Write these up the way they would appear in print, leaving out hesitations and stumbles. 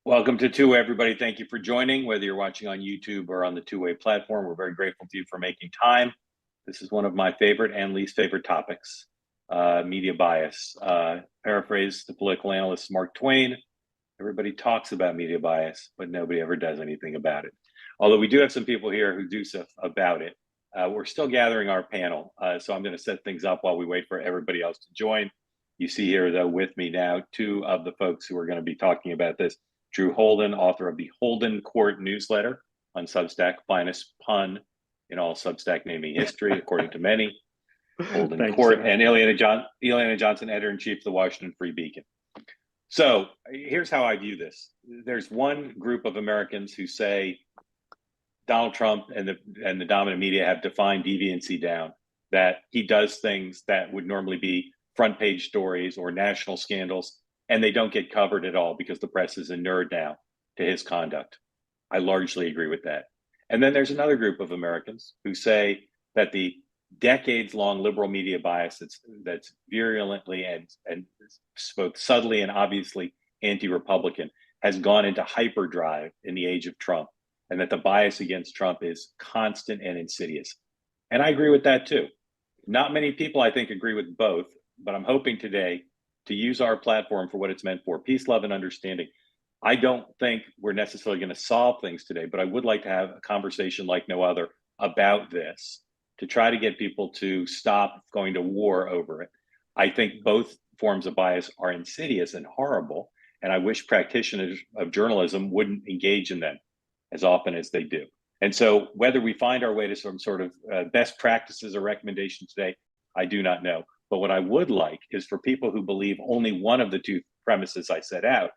Welcome to Two Way, everybody. Thank you for joining, whether you're watching on YouTube or on the Two Way platform. We're very grateful to you for making time. This is one of my favorite and least favorite topics, media bias. Paraphrase the political analyst Mark Twain, everybody talks about media bias, but nobody ever does anything about it. Although we do have some people here who do stuff about it. We're still gathering our panel, so I'm going to set things up while we wait for everybody else to join. You see here, though, with me now, two of the folks who are going to be talking about this. Drew Holden, author of the Holden Court newsletter on Substack, finest pun in all Substack naming history, according to many. Holden Court, and Eliana Johnson, editor-in-chief of the Washington Free Beacon. So here's how I view this. There's one group of Americans who say Donald Trump and the dominant media have defined deviancy down, that he does things that would normally be front page stories or national scandals, and they don't get covered at all because the press is inured now to his conduct. I largely agree with that. And then there's another group of Americans who say that the decades-long liberal media bias that's virulently and both subtly and obviously anti-Republican has gone into hyperdrive in the age of Trump, and that the bias against Trump is constant and insidious. And I agree with that too. Not many people, I think, agree with both, but I'm hoping today to use our platform for what it's meant for, peace, love, and understanding. I don't think we're necessarily going to solve things today, but I would like to have a conversation like no other about this to try to get people to stop going to war over it. I think both forms of bias are insidious and horrible, and I wish practitioners of journalism wouldn't engage in them as often as they do. And so whether we find our way to some sort of best practices or recommendations today, I do not know. But what I would like is for people who believe only one of the two premises I set out,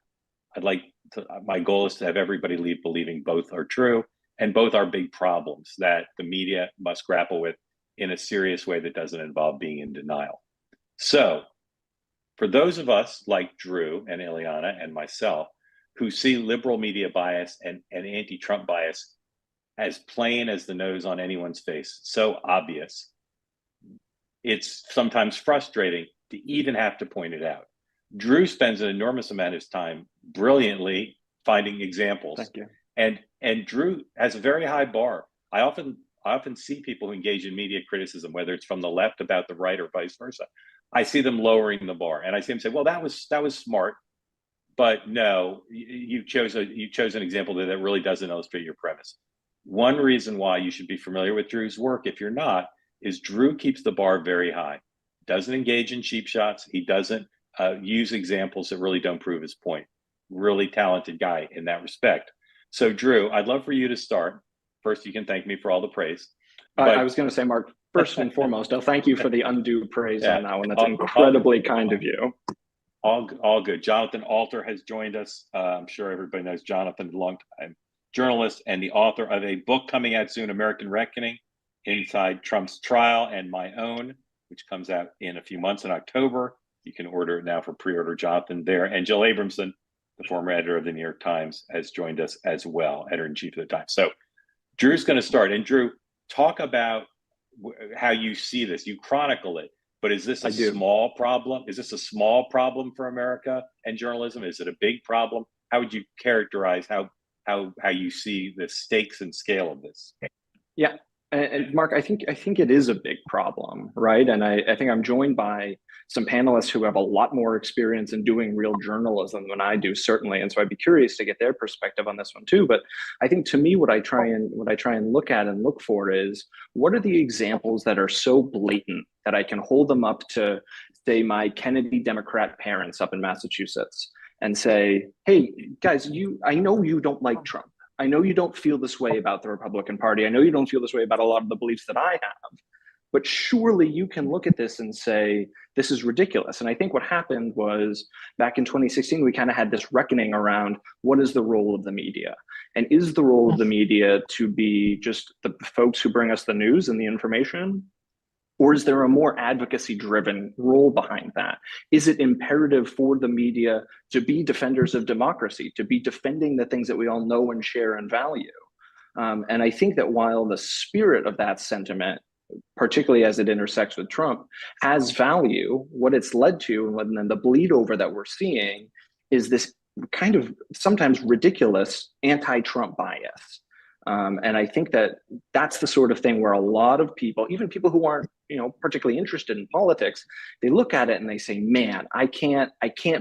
my goal is to have everybody leave believing both are true and both are big problems that the media must grapple with in a serious way that doesn't involve being in denial. So for those of us like Drew and Eliana and myself who see liberal media bias and anti-Trump bias as plain as the nose on anyone's face, so obvious, it's sometimes frustrating to even have to point it out. Drew spends an enormous amount of his time brilliantly finding examples. Thank you. And Drew has a very high bar. I often see people who engage in media criticism, whether it's from the left about the right or vice versa. I see them lowering the bar, and I see them say, "Well, that was smart, but no, you chose an example that really doesn't illustrate your premise." One reason why you should be familiar with Drew's work, if you're not, is Drew keeps the bar very high. Doesn't engage in cheap shots. He doesn't use examples that really don't prove his point. Really talented guy in that respect. So Drew, I'd love for you to start. First, you can thank me for all the praise. I was going to say, Mark, first and foremost, I'll thank you for the undue praise on that one. That's incredibly kind of you. All good. Jonathan Alter has joined us. I'm sure everybody knows Jonathan, a long-time journalist and the author of a book coming out soon, American Reckoning, Inside Trump's Trial, and my own, which comes out in a few months in October. You can order it now for pre-order, Jonathan, there. And Jill Abramson, the former editor of the New York Times, has joined us as well, editor-in-chief of the Times. So Drew's going to start. And Drew, talk about how you see this. You chronicle it, but is this a small problem? Is this a small problem for America and journalism? Is it a big problem? How would you characterize how you see the stakes and scale of this? Yeah. And Mark, I think it is a big problem, right? And I think I'm joined by some panelists who have a lot more experience in doing real journalism than I do, certainly. And so I'd be curious to get their perspective on this one too. But I think to me, what I try and look at and look for is what are the examples that are so blatant that I can hold them up to, say, my Kennedy Democrat parents up in Massachusetts and say, hey, guys, I know you don't like Trump. I know you don't feel this way about the Republican Party. I know you don't feel this way about a lot of the beliefs that I have, but surely you can look at this and say, this is ridiculous. And I think what happened was back in 2016, we kind of had this reckoning around what is the role of the media? And is the role of the media to be just the folks who bring us the news and the information? Or is there a more advocacy-driven role behind that? Is it imperative for the media to be defenders of democracy, to be defending the things that we all know and share and value? And I think that while the spirit of that sentiment, particularly as it intersects with Trump, has value, what it's led to and the bleed over that we're seeing is this kind of sometimes ridiculous anti-Trump bias. And I think that that's the sort of thing where a lot of people, even people who aren't, particularly interested in politics, they look at it and they say, man, I can't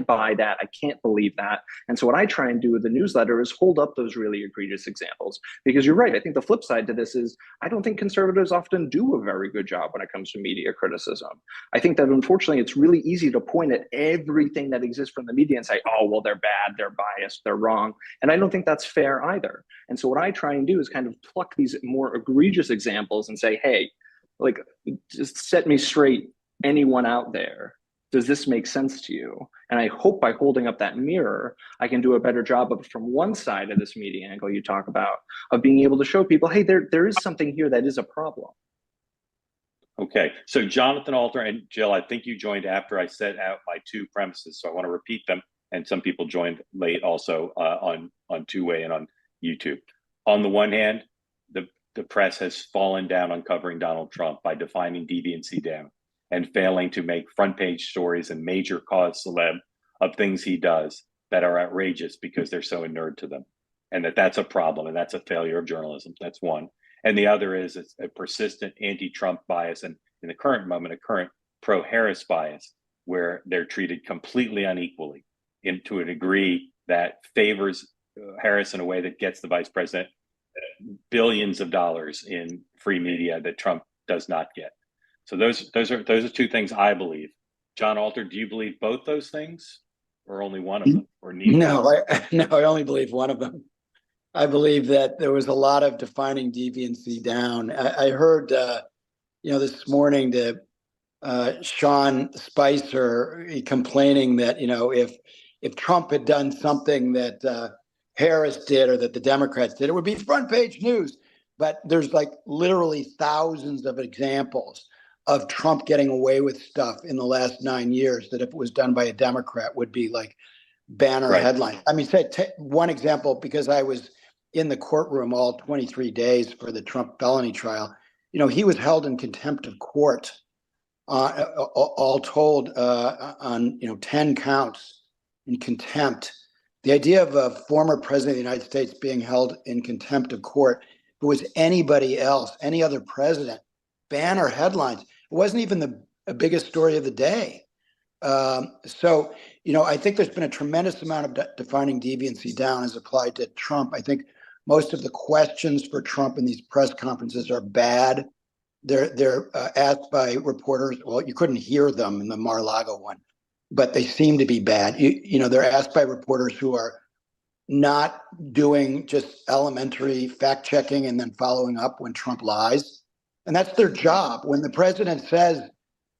buy that. I can't believe that. And so what I try and do with the newsletter is hold up those really egregious examples, because you're right. I think the flip side to this is I don't think conservatives often do a very good job when it comes to media criticism. I think that unfortunately it's really easy to point at everything that exists from the media and say, oh, well, they're bad, they're biased, they're wrong. And I don't think that's fair either. And so what I try and do is kind of pluck these more egregious examples and say, hey, like, just set me straight, anyone out there. Does this make sense to you? And I hope by holding up that mirror, I can do a better job of, from one side of this media angle you talk about, of being able to show people, hey, there is something here that is a problem. Okay, so Jonathan Alter and Jill, I think you joined after I set out my two premises, so I want to repeat them. And some people joined late also on two-way and on YouTube. On the one hand, the press has fallen down on covering Donald Trump by defining deviancy down and failing to make front page stories and major cause celeb of things he does that are outrageous because they're so inured to them. And that's a problem, and that's a failure of journalism. That's one. And the other is a persistent anti-Trump bias, and in the current moment, a current pro-Harris bias, where they're treated completely unequally to a degree that favors Harris in a way that gets the vice president billions of dollars in free media that Trump does not get. So those are two things I believe. John Alter, do you believe both those things, or only one of them, or neither? No, I only believe one of them. I believe that there was a lot of defining deviancy down. I heard, this morning that Sean Spicer complaining that, if Trump had done something that Harris did or that the Democrats did, it would be front page news. But there's like literally thousands of examples of Trump getting away with stuff in the last 9 years that if it was done by a Democrat would be like banner headline. I mean, one example, because I was in the courtroom all 23 days for the Trump felony trial, he was held in contempt of court, all told on 10 counts in contempt. The idea of a former president of the United States being held in contempt of court, if it was anybody else, any other president, banner headlines. It wasn't even the biggest story of the day. So, I think there's been a tremendous amount of defining deviancy down as applied to Trump. I think most of the questions for Trump in these press conferences are bad. They're asked by reporters. Well, you couldn't hear them in the Mar-a-Lago one, but they seem to be bad. They're asked by reporters who are not doing just elementary fact checking and then following up when Trump lies. And that's their job. When the president says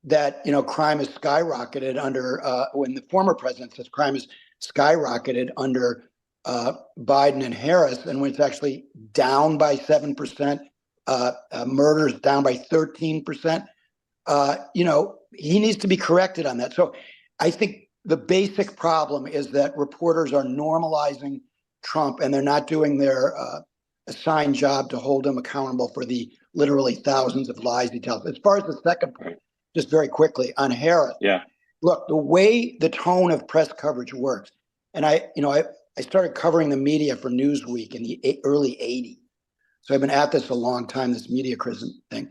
that, crime has skyrocketed under, when the former president says crime has skyrocketed under Biden and Harris, and when it's actually down by 7%, murders down by 13%, he needs to be corrected on that. So I think the basic problem is that reporters are normalizing Trump and they're not doing their assigned job to hold him accountable for the literally thousands of lies he tells. As far as the second point, just very quickly on Harris. Yeah. Look, the way the tone of press coverage works, and I started covering the media for Newsweek in the early 80s. So I've been at this a long time, this media criticism thing.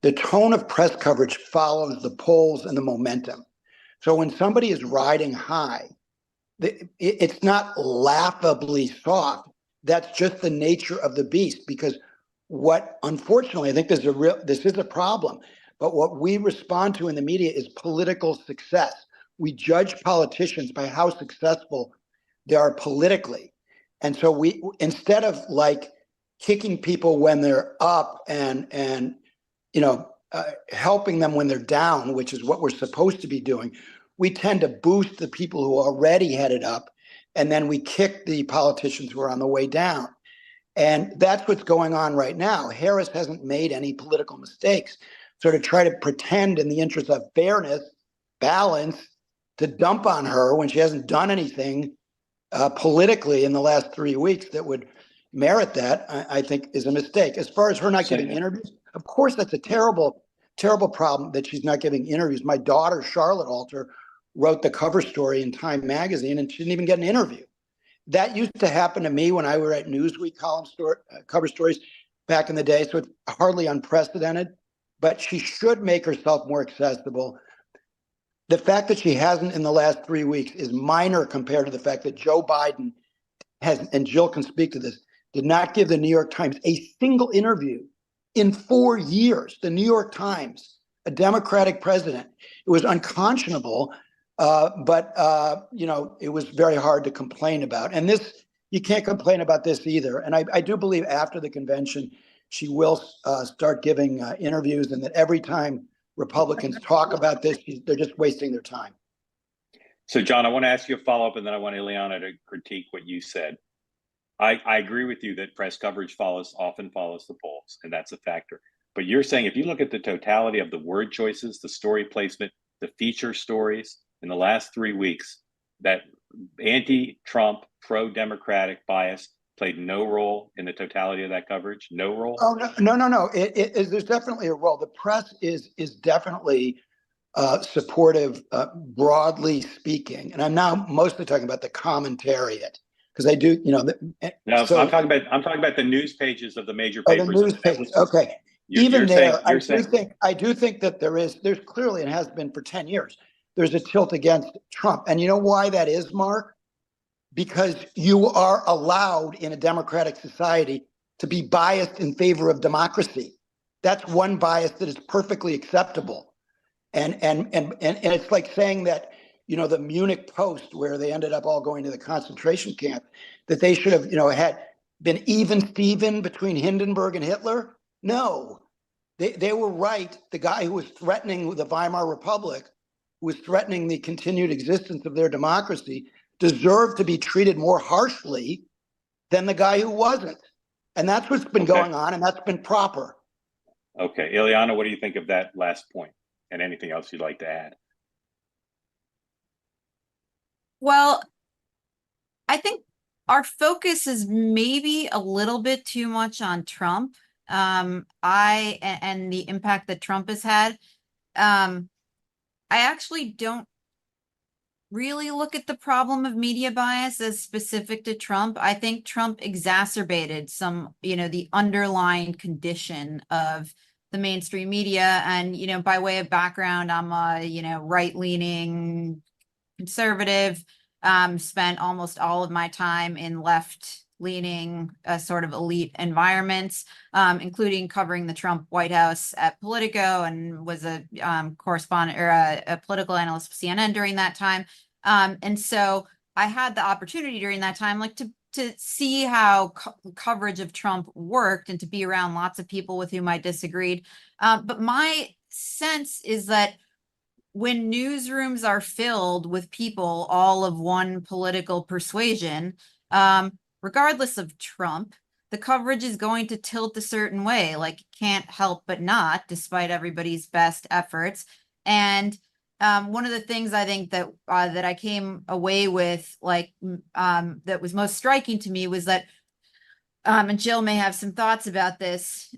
The tone of press coverage follows the polls and the momentum. So when somebody is riding high, it's not laughably soft. That's just the nature of the beast, because unfortunately, I think this is a problem, but what we respond to in the media is political success. We judge politicians by how successful they are politically. And so we, instead of like kicking people when they're up and helping them when they're down, which is what we're supposed to be doing, we tend to boost the people who are already headed up, and then we kick the politicians who are on the way down. And that's what's going on right now. Harris hasn't made any political mistakes. So to try to pretend in the interest of fairness, balance, to dump on her when she hasn't done anything politically in the last 3 weeks that would merit that, I think is a mistake. As far as her not giving interviews, of course, that's a terrible, terrible problem that she's not giving interviews. My daughter, Charlotte Alter, wrote the cover story in Time magazine and she didn't even get an interview. That used to happen to me when I were at Newsweek cover stories back in the day. So it's hardly unprecedented, but she should make herself more accessible. The fact that she hasn't in the last 3 weeks is minor compared to the fact that Joe Biden has, and Jill can speak to this, did not give the New York Times a single interview in 4 years. The New York Times, a Democratic president, it was unconscionable. But it was very hard to complain about. And this, you can't complain about this either. And I do believe after the convention, she will start giving interviews, and that every time Republicans talk about this, they're just wasting their time. So, John, I want to ask you a follow-up, and then I want Eliana to critique what you said. I agree with you that press coverage often follows the polls, and that's a factor. But you're saying if you look at the totality of the word choices, the story placement, the feature stories in the last 3 weeks, that anti-Trump, pro-democratic bias played no role in the totality of that coverage? No role? Oh, no. There's definitely a role. The press is definitely supportive, broadly speaking. And I'm now mostly talking about the commentariat, because I do, No, so, I'm talking about the news pages of the major papers. The news pages. Okay. Even there, I do think that there's clearly, and has been for 10 years, there's a tilt against Trump. And you know why that is, Mark? Because you are allowed in a democratic society to be biased in favor of democracy. That's one bias that is perfectly acceptable. And it's like saying that, the Munich Post, where they ended up all going to the concentration camp, that they should have, had been even Steven between Hindenburg and Hitler. No, they were right. The guy who was threatening the Weimar Republic, who was threatening the continued existence of their democracy, deserved to be treated more harshly than the guy who wasn't. And that's what's been going on, and that's been proper. Okay. Eliana, what do you think of that last point? And anything else you'd like to add? Well, I think our focus is maybe a little bit too much on Trump. And the impact that Trump has had. I actually don't really look at the problem of media bias as specific to Trump. I think Trump exacerbated some, the underlying condition of the mainstream media. And, by way of background, I'm a, right-leaning conservative, spent almost all of my time in left-leaning sort of elite environments, including covering the Trump White House at Politico, and was a correspondent or a political analyst for CNN during that time. And so I had the opportunity during that time, to see how coverage of Trump worked, and to be around lots of people with whom I disagreed. But my sense is that when newsrooms are filled with people all of one political persuasion, regardless of Trump, the coverage is going to tilt a certain way, can't help but not, despite everybody's best efforts. And one of the things I think that I came away with, that was most striking to me, was that, and Jill may have some thoughts about this,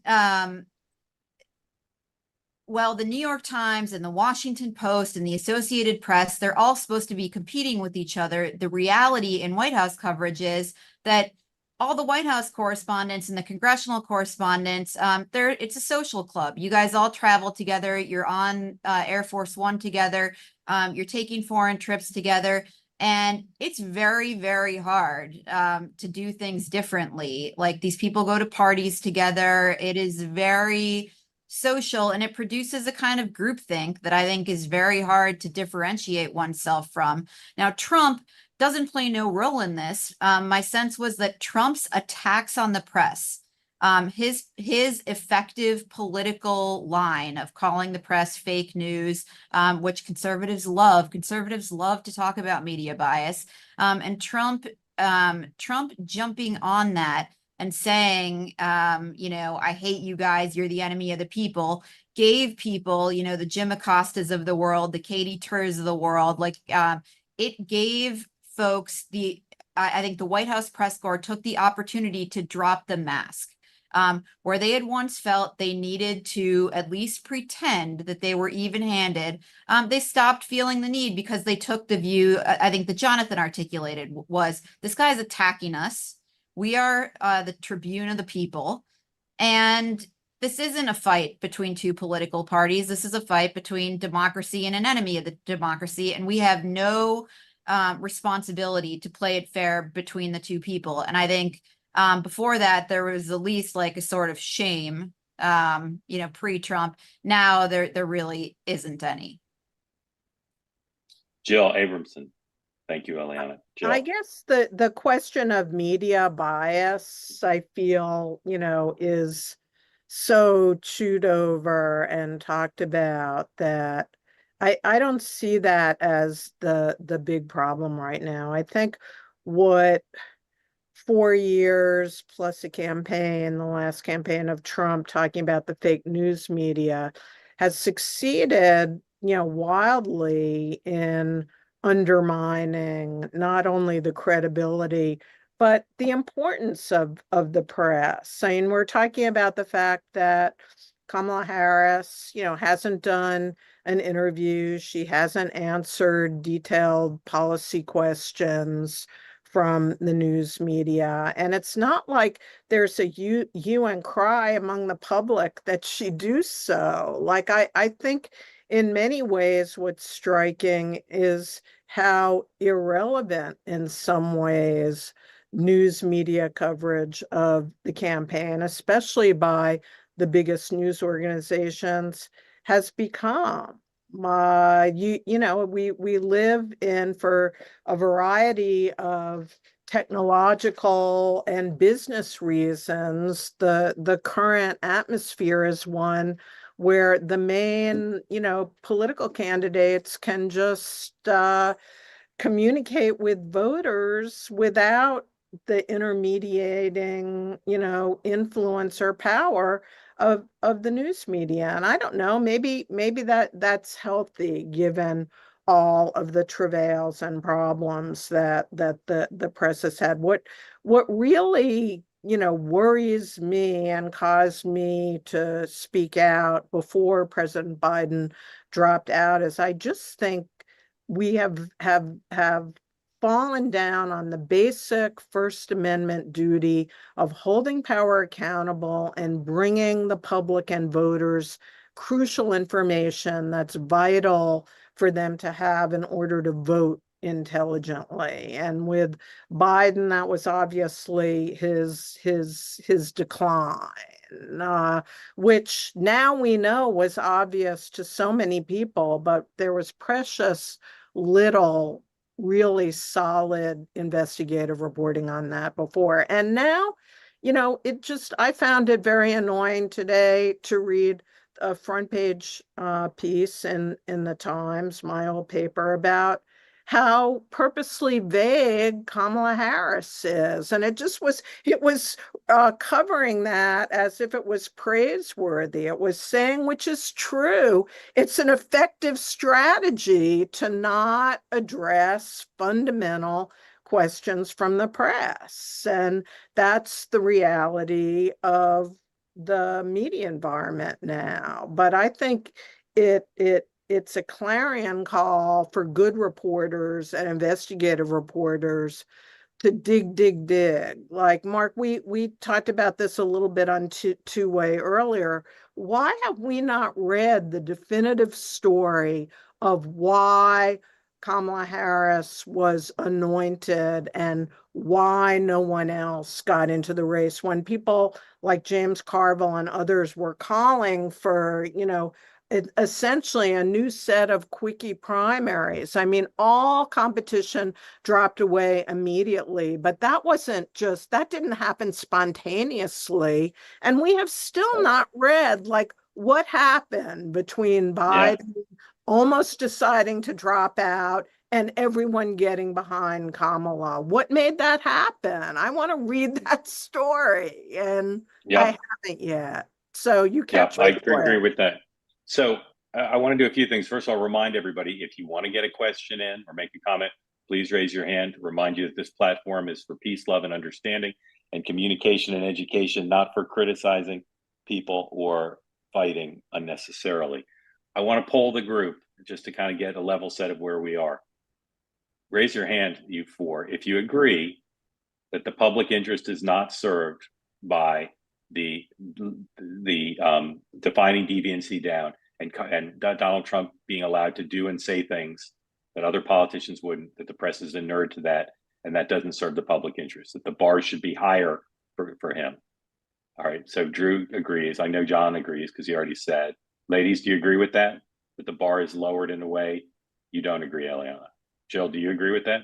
well, the New York Times and the Washington Post and the Associated Press, they're all supposed to be competing with each other. The reality in White House coverage is that all the White House correspondents and the congressional correspondents, it's a social club. You guys all travel together. You're on Air Force One together. You're taking foreign trips together. And it's very, very hard to do things differently. These people go to parties together. It is very social, and it produces a kind of groupthink that I think is very hard to differentiate oneself from. Now, Trump doesn't play no role in this. My sense was that Trump's attacks on the press, his effective political line of calling the press fake news, which conservatives love to talk about media bias, and Trump jumping on that and saying, I hate you guys, you're the enemy of the people, gave people, the Jim Acostas of the world, the Katie Turs of the world, it gave folks I think the White House press corps took the opportunity to drop the mask. where they had once felt they needed to at least pretend that they were even-handed, they stopped feeling the need because they took the view, I think that Jonathan articulated, was this guy's attacking us. We are the tribune of the people. And this isn't a fight between two political parties. This is a fight between democracy and an enemy of the democracy. And we have no responsibility to play it fair between the two people. And I think before that, there was at least like a sort of shame, pre-Trump. Now there really isn't any. Jill Abramson. Thank you, Eliana. Jill. I guess the question of media bias, I feel, is so chewed over and talked about that I don't see that as the big problem right now. I think what 4 years plus a campaign, the last campaign of Trump talking about the fake news media, has succeeded, wildly in undermining not only the credibility, but the importance of the press. I mean, we're talking about the fact that Kamala Harris, hasn't done an interview. She hasn't answered detailed policy questions from the news media. And it's not like there's a hue and cry among the public that she do so. Like, I think in many ways, what's striking is how irrelevant in some ways news media coverage of the campaign, especially by the biggest news organizations, has become. We live in, for a variety of technological and business reasons, the current atmosphere is one where the main, political candidates can just communicate with voters without the intermediating, influence or power of the news media. And I don't know, maybe that's healthy given all of the travails and problems that the press has had. What really, worries me and caused me to speak out before President Biden dropped out is I just think we have fallen down on the basic First Amendment duty of holding power accountable and bringing the public and voters crucial information that's vital for them to have in order to vote intelligently. And with Biden, that was obviously his decline, which now we know was obvious to so many people, but there was precious little really solid investigative reporting on that before. And now, I found it very annoying today to read a front page piece in the Times, my old paper, about how purposely vague Kamala Harris is. And it was covering that as if it was praiseworthy. It was saying, which is true, it's an effective strategy to not address fundamental questions from the press. And that's the reality of the media environment now. But I think it's a clarion call for good reporters and investigative reporters to dig. Like, Mark, we talked about this a little bit on two-way earlier. Why have we not read the definitive story of why Kamala Harris was anointed and why no one else got into the race when people like James Carville and others were calling for, essentially a new set of quickie primaries? I mean, all competition dropped away immediately, but that didn't happen spontaneously. And we have still not read what happened between Biden almost deciding to drop out and everyone getting behind Kamala. What made that happen? I want to read that story, and I haven't yet. So you catch I agree with that. So I want to do a few things. First, I'll remind everybody, if you want to get a question in or make a comment, please raise your hand. Remind you that this platform is for peace, love, and understanding. and communication and education, not for criticizing people or fighting unnecessarily. I want to poll the group just to kind of get a level set of where we are. Raise your hand, you four, if you agree that the public interest is not served by the defining deviancy down and Donald Trump being allowed to do and say things that other politicians wouldn't, that the press is inured to that, and that doesn't serve the public interest, that the bar should be higher for him. All right, so Drew agrees. I know John agrees because he already said. Ladies, do you agree with that? That the bar is lowered in a way? You don't agree, Eliana. Jill, do you agree with that?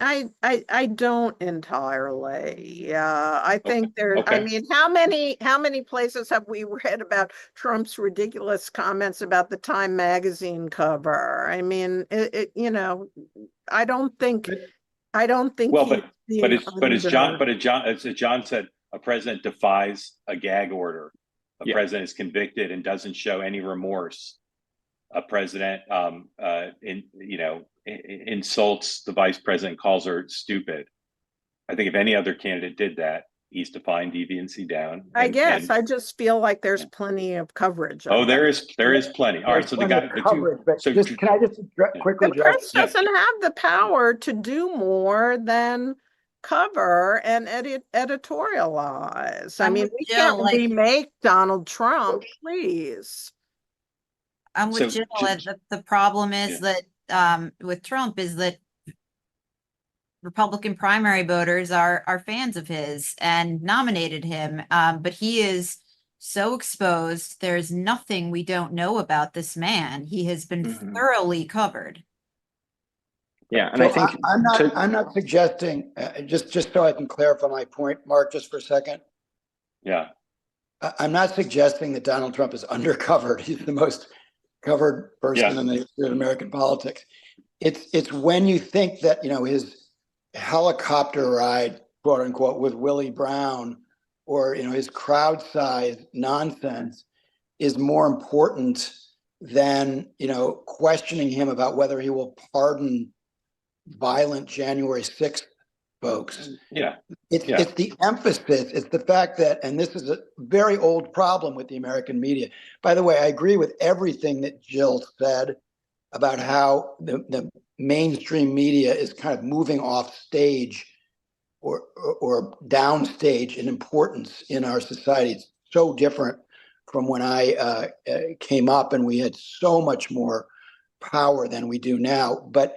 I don't entirely. I think there, I Okay. mean, how many places have we read about Trump's ridiculous comments about the Time magazine cover? I mean, you know, I don't think Well, he's but as John said, a president defies a gag order. A president is convicted and doesn't show any remorse. A president, insults the vice president, calls her stupid. I think if any other candidate did that, he's defying deviancy down. I guess I just feel like there's plenty of coverage. Oh, there is plenty. All right, so Can I just quickly the press doesn't have the power to do more than cover and editorialize. I mean, we can't remake Donald Trump, please. I'm with Jill. The problem is that with Trump is that Republican primary voters are fans of his and nominated him. But he is so exposed. There's nothing we don't know about this man. He has been thoroughly covered. Yeah, and So I think I'm not suggesting, just so I can clarify my point, Mark, just for a second. Yeah. I'm not suggesting that Donald Trump is undercovered. He's the most covered person in the history of American politics. It's when you think that, his helicopter ride, quote unquote, with Willie Brown, or, his crowd size nonsense is more important than, questioning him about whether he will pardon violent January 6th folks. Yeah. It's the emphasis. It's the fact that, and this is a very old problem with the American media. By the way, I agree with everything that Jill said about how the mainstream media is kind of moving off stage or downstage in importance in our society. It's so different from when I came up and we had so much more power than we do now. But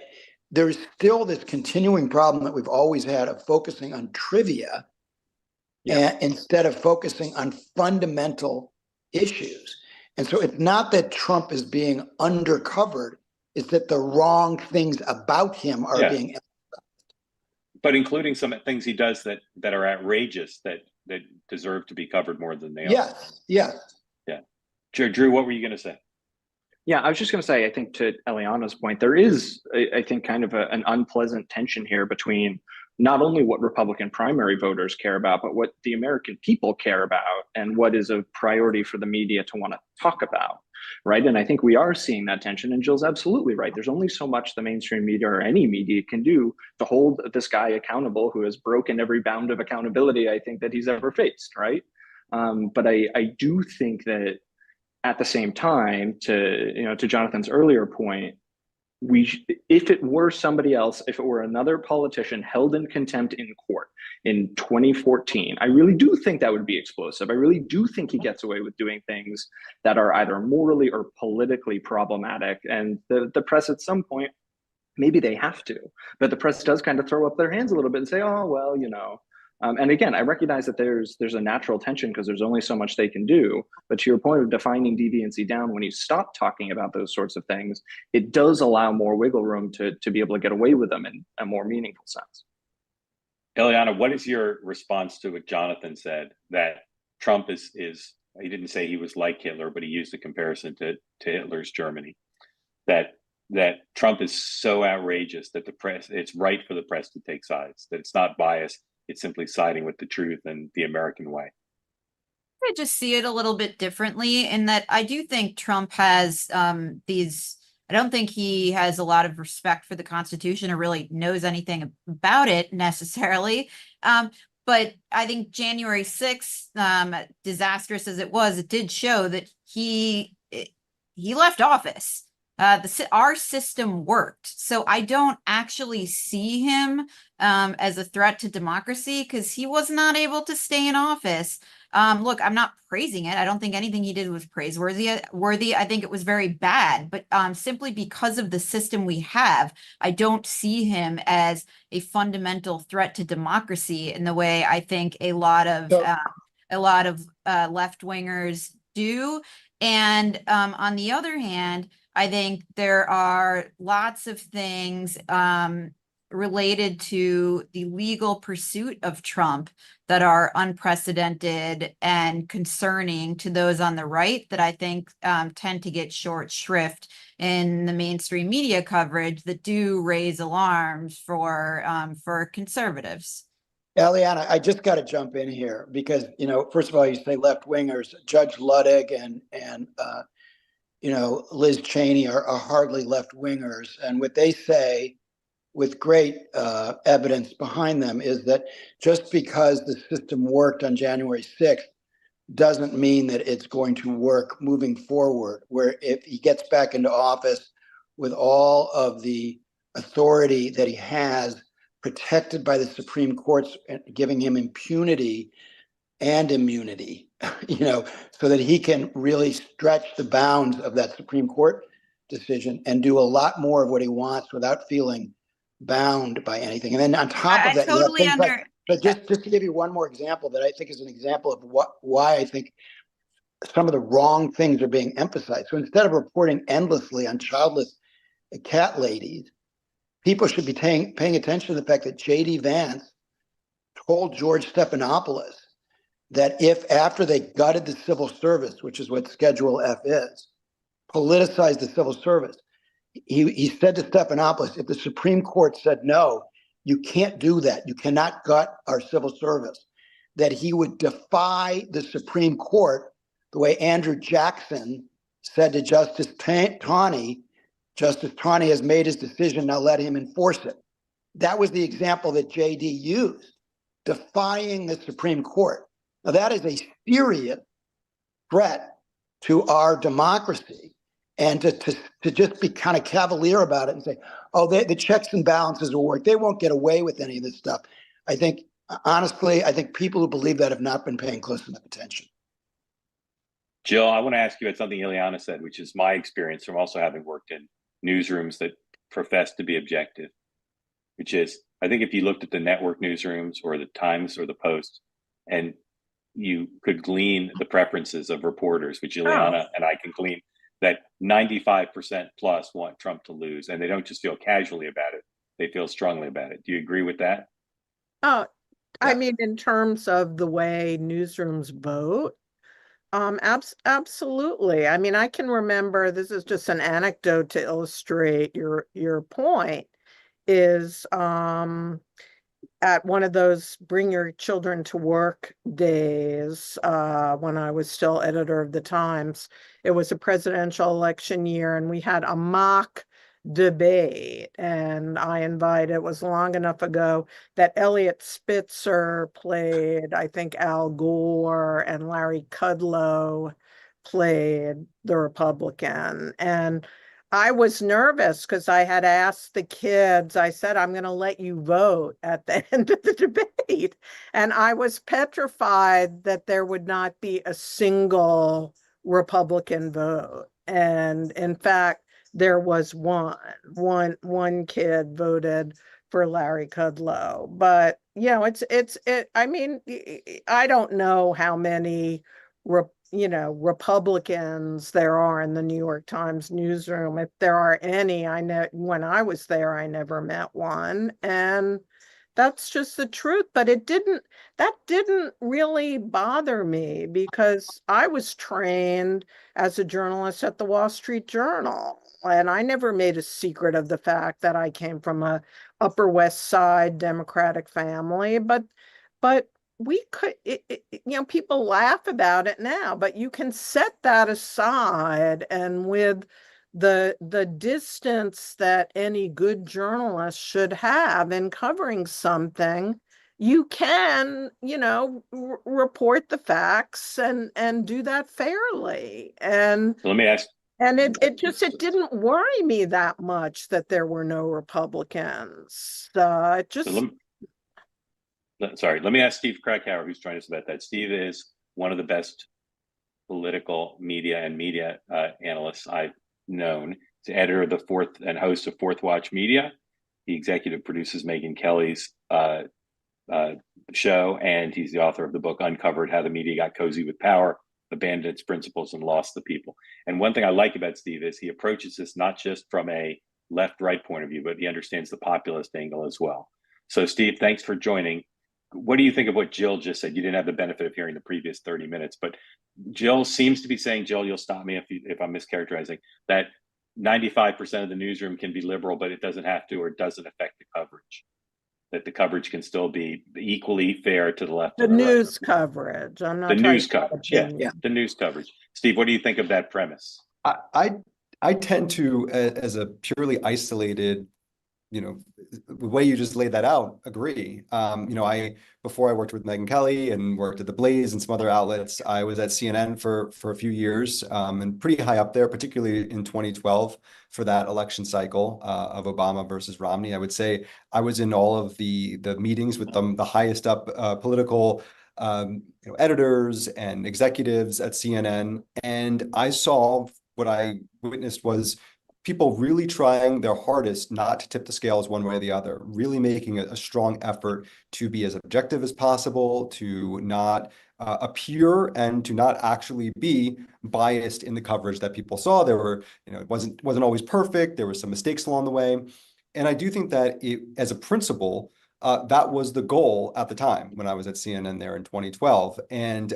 there's still this continuing problem that we've always had of focusing on trivia instead of focusing on fundamental issues. And so it's not that Trump is being undercovered, it's that the wrong things about him are being. But including some things he does that are outrageous, that deserve to be covered more than they are. Yes. Yeah. Drew, what were you going to say? Yeah, I was just going to say, I think to Eliana's point, there is, I think, kind of an unpleasant tension here between not only what Republican primary voters care about, but what the American people care about and what is a priority for the media to want to talk about, right? And I think we are seeing that tension, and Jill's absolutely right. There's only so much the mainstream media or any media can do to hold this guy accountable who has broken every bound of accountability I think that he's ever faced, right? But I do think that at the same time, to Jonathan's earlier point, if it were somebody else, if it were another politician held in contempt in court in 2014, I really do think that would be explosive. I really do think he gets away with doing things that are either morally or politically problematic. And the press at some point, maybe they have to, but the press does kind of throw up their hands a little bit and say, oh, well, and again, I recognize that there's a natural tension because there's only so much they can do. But to your point of defining deviancy down, when you stop talking about those sorts of things, it does allow more wiggle room to be able to get away with them in a more meaningful sense. Eliana, what is your response to what Jonathan said, that Trump is he didn't say he was like Hitler, but he used a comparison to Hitler's Germany, that Trump is so outrageous that the press, it's right for the press to take sides, that it's not biased. It's simply siding with the truth and the American way. I just see it a little bit differently in that I do think Trump has I don't think he has a lot of respect for the Constitution or really knows anything about it necessarily. But I think January 6th, disastrous as it was, it did show that he left office. Our system worked. So I don't actually see him as a threat to democracy because he was not able to stay in office. Look, I'm not praising it. I don't think anything he did was praiseworthy. I think it was very bad, but simply because of the system we have, I don't see him as a fundamental threat to democracy in the way I think a lot of left-wingers do. And on the other hand, I think there are lots of things related to the legal pursuit of Trump that are unprecedented and concerning to those on the right that I think tend to get short shrift in the mainstream media coverage that do raise alarms for conservatives. Eliana, I just got to jump in here because, first of all, you say left wingers, Judge Ludwig and Liz Cheney are hardly left wingers. And what they say with great evidence behind them is that just because the system worked on January 6th doesn't mean that it's going to work moving forward, where if he gets back into office with all of the authority that he has, protected by the Supreme Court's giving him impunity and immunity, so that he can really stretch the bounds of that Supreme Court decision and do a lot more of what he wants without feeling bound by anything. And then on top of that, totally but just to give you one more example that I think is an example of why I think some of the wrong things are being emphasized. So instead of reporting endlessly on childless cat ladies, people should be paying attention to the fact that J.D. Vance told George Stephanopoulos that if after they gutted the civil service, which is what Schedule F is, politicized the civil service, he said to Stephanopoulos, if the Supreme Court said, no, you can't do that, you cannot gut our civil service, that he would defy the Supreme Court the way Andrew Jackson said to Justice Taney, Justice Taney has made his decision, now let him enforce it. That was the example that JD used, defying the Supreme Court. Now that is a serious threat to our democracy. And to just be kind of cavalier about it and say, oh, the checks and balances will work. They won't get away with any of this stuff. I think, honestly, people who believe that have not been paying close enough attention. Jill, I want to ask you about something Eliana said, which is my experience from also having worked in newsrooms that profess to be objective, which is, I think if you looked at the network newsrooms or the Times or the Post, and you could glean the preferences of reporters, which Eliana and I can glean, that 95% plus want Trump to lose, and they don't just feel casually about it, they feel strongly about it. Do you agree with that? Oh, I mean, in terms of the way newsrooms vote, absolutely. I mean, I can remember, this is just an anecdote to illustrate your point, is at one of those bring your children to work days, when I was still editor of the Times, it was a presidential election year and we had a mock debate, and I invited, it was long enough ago that Elliot Spitzer played, I think, Al Gore, and Larry Kudlow played the Republican. And I was nervous because I had asked the kids, I said, I'm going to let you vote at the end of the debate. And I was petrified that there would not be a single Republican vote. And in fact, there was one kid voted for Larry Kudlow. But, I mean, I don't know how many Republicans there are in the New York Times newsroom. If there are any, I know when I was there, I never met one. And that's just the truth. But that didn't really bother me because I was trained as a journalist at the Wall Street Journal. And I never made a secret of the fact that I came from a Upper West Side Democratic family, but we could, people laugh about it now, but you can set that aside. And with the distance that any good journalist should have in covering something, you can, report the facts and do that fairly. And So let me ask. it didn't worry me that much that there were no Republicans. Let me ask Steve Krakauer, who's joined us, about that. Steve is one of the best political media and media analysts I've known. He's the editor of the Fourth and host of Fourth Watch Media. He executive produces Megyn Kelly's show, and he's the author of the book Uncovered: How the Media Got Cozy with Power, Abandoned Its Principles, and Lost the People. And one thing I like about Steve is he approaches this not just from a left-right point of view, but he understands the populist angle as well. So Steve, thanks for joining. What do you think of what Jill just said? You didn't have the benefit of hearing the previous 30 minutes, but Jill seems to be saying, Jill, you'll stop me if I'm mischaracterizing, that 95% of the newsroom can be liberal, but it doesn't have to, or it doesn't affect the coverage. That the coverage can still be equally fair to the left. The news coverage. I'm not the news talking coverage. about Yeah, the news coverage. Steve, what do you think of that premise? I tend to, as a purely isolated, the way you just laid that out, agree. Before I worked with Megyn Kelly and worked at The Blaze and some other outlets, I was at CNN for a few years, and pretty high up there, particularly in 2012 for that election cycle of Obama versus Romney. I would say I was in all of the meetings with the highest up political editors and executives at CNN, and I saw what I witnessed was people really trying their hardest not to tip the scales one way or the other, really making a strong effort to be as objective as possible, to not appear and to not actually be biased in the coverage that people saw. There were, it wasn't always perfect. There were some mistakes along the way. And I do think that as a principle, that was the goal at the time when I was at CNN there in 2012. And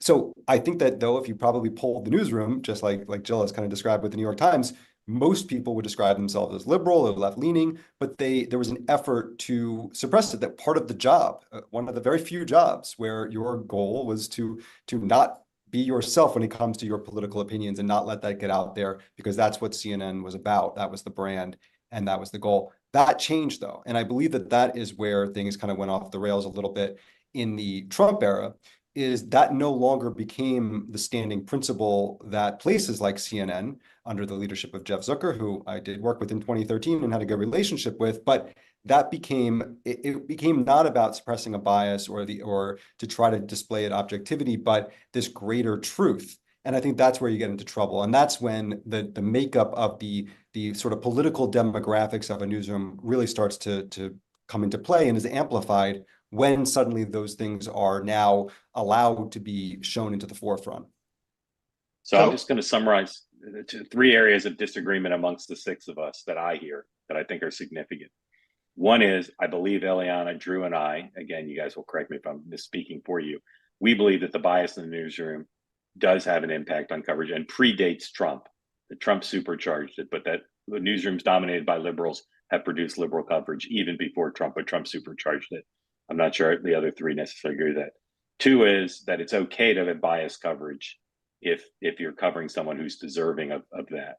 so I think that, though, if you probably polled the newsroom, just like Jill has kind of described with the New York Times, most people would describe themselves as liberal or left-leaning, but there was an effort to suppress it. That part of the job, one of the very few jobs where your goal was to not be yourself when it comes to your political opinions and not let that get out there, because that's what CNN was about. That was the brand and that was the goal. That changed, though, and I believe that is where things kind of went off the rails a little bit in the Trump era, is that no longer became the standing principle that places like CNN, under the leadership of Jeff Zucker, who I did work with in 2013 and had a good relationship with, but that became not about suppressing a bias or to try to display an objectivity, but this greater truth. And I think that's where you get into trouble. And that's when the makeup of the sort of political demographics of a newsroom really starts to come into play and is amplified when suddenly those things are now allowed to be shown into the forefront. So I'm just going to summarize 3 areas of disagreement amongst the 6 of us that I hear that I think are significant. One is, I believe Eliana, Drew, and I, again, you guys will correct me if I'm misspeaking for you, we believe that the bias in the newsroom does have an impact on coverage and predates Trump. The Trump supercharged it, but that the newsrooms dominated by liberals have produced liberal coverage even before Trump, but Trump supercharged it. I'm not sure the other 3 necessarily agree with that. 2 is that it's okay to have biased coverage if you're covering someone who's deserving of that,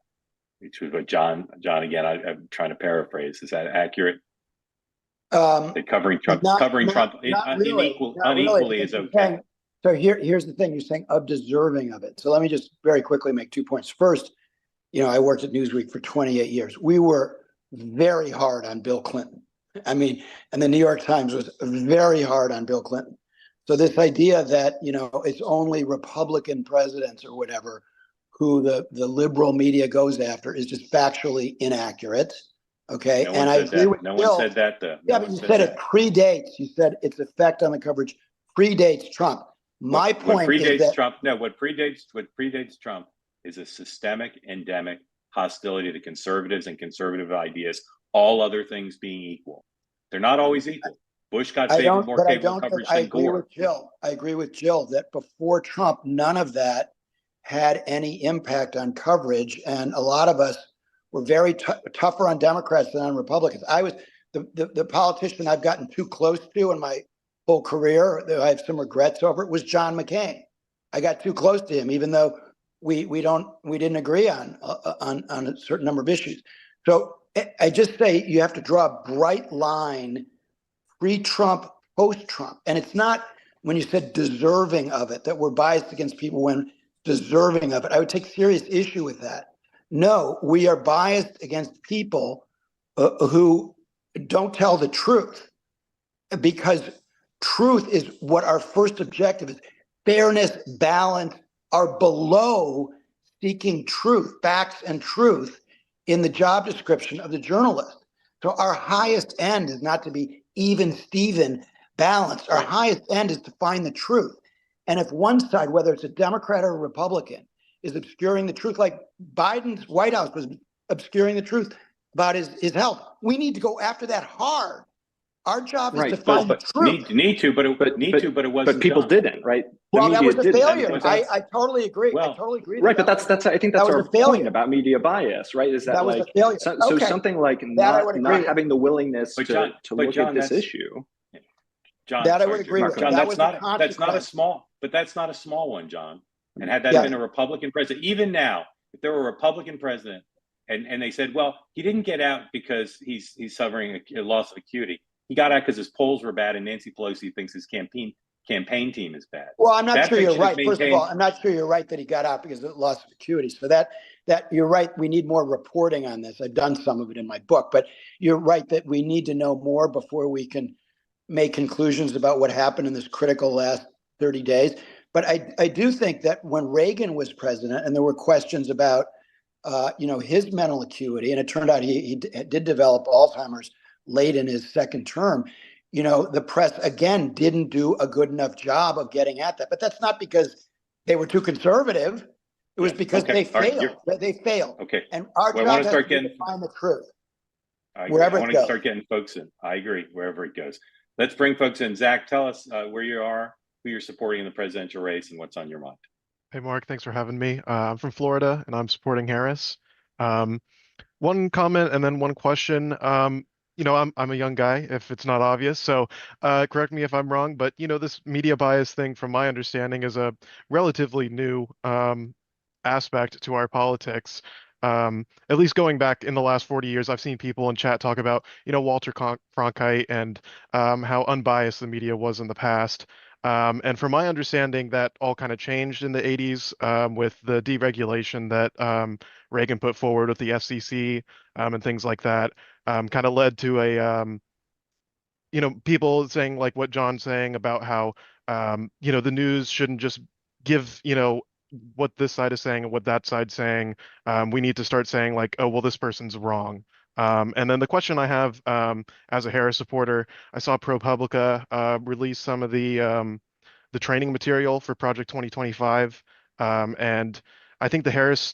which was what John again, I'm trying to paraphrase. Is that accurate? That covering Trump unequally is okay. So here's the thing. You're saying of deserving of it. So let me just very quickly make 2 points. First, I worked at Newsweek for 28 years. We were very hard on Bill Clinton. And the New York Times was very hard on Bill Clinton. So this idea that, it's only Republican presidents or whatever who the liberal media goes after is just factually inaccurate. Okay. And I agree with Bill. No one said that, though. Yeah, but you said it predates. You said its effect on the coverage predates Trump. My point is that Trump. No, what predates Trump is a systemic, endemic hostility to conservatives and conservative ideas, all other things being equal. They're not always equal. Bush got more favorable coverage than Gore. I agree with Jill that before Trump, none of that had any impact on coverage. And a lot of us were very tougher on Democrats than on Republicans. I was the politician I've gotten too close to in my whole career, that I have some regrets over it, was John McCain. I got too close to him, even though we didn't agree on a certain number of issues. So I just say you have to draw a bright line, pre-Trump, post-Trump, and it's not when you said deserving of it that we're biased against people when deserving of it. I would take serious issue with that. No, we are biased against people who don't tell the truth, because truth is what our first objective is. Fairness, balance are below seeking truth, facts and truth in the job description of the journalist. So our highest end is not to be even Steven balanced. Our highest end is to find the truth. And if one side, whether it's a Democrat or a Republican, is obscuring the truth, like Biden's White House was obscuring the truth about his health, we need to go after that hard. Our job is to find the truth. Need to, but it wasn't. But people done. didn't, right? Well, that was a failure. But I totally agree. Well, I totally agree. Right, but that's I think that's that our was a failure. point about media bias, right? Is that was like a failure. so Okay. something like That I would not agree with. having the willingness But to John, look John, at this that's- issue. John, That I sorry, would agree Mark, with. John, That that's was not a that's not a consequence. small, but that's not a small one, John. And had that Yeah. been a Republican president, even now, if there were a Republican president, and they said, well, he didn't get out because he's suffering a loss of acuity. He got out because his polls were bad, and Nancy Pelosi thinks his campaign team is bad. Well, I'm not That sure you're fiction is right. First of maintained- all, I'm not sure you're right that he got out because of loss of acuity. So that you're right. We need more reporting on this. I've done some of it in my book, but you're right that we need to know more before we can make conclusions about what happened in this critical last 30 days. But I do think that when Reagan was president and there were questions about his mental acuity, and it turned out he did develop Alzheimer's late in his second term, the press again didn't do a good enough job of getting at that. But that's not because they were too conservative. It was because they failed. They failed. Okay. And our Well, I job wanna has start to be to getting- find the truth. I wherever it want to goes. start getting folks in. I agree, wherever it goes. Let's bring folks in. Zach, tell us where you are, who you're supporting in the presidential race, and what's on your mind. Hey, Mark, thanks for having me. I'm from Florida and I'm supporting Harris. One comment and then one question. I'm a young guy, if it's not obvious, so correct me if I'm wrong, but this media bias thing, from my understanding, is a relatively new aspect to our politics. At least going back in the last 40 years, I've seen people in chat talk about, Walter Cronkite and how unbiased the media was in the past. And from my understanding, that all kind of changed in the 80s with the deregulation that Reagan put forward with the FCC and things like that. Kind of led to people saying like what John's saying about how, the news shouldn't just give, what this side is saying and what that side's saying. We need to start saying like, oh, well, this person's wrong. And then the question I have as a Harris supporter, I saw ProPublica release some of the training material for Project 2025. And I think the Harris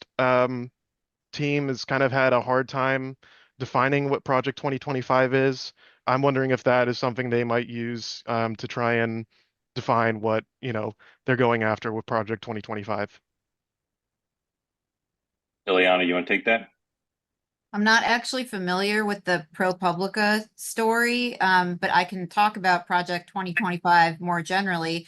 team has kind of had a hard time defining what Project 2025 is. I'm wondering if that is something they might use to try and define what, they're going after with Project 2025. Eliana, you want to take that? I'm not actually familiar with the ProPublica story, but I can talk about Project 2025 more generally.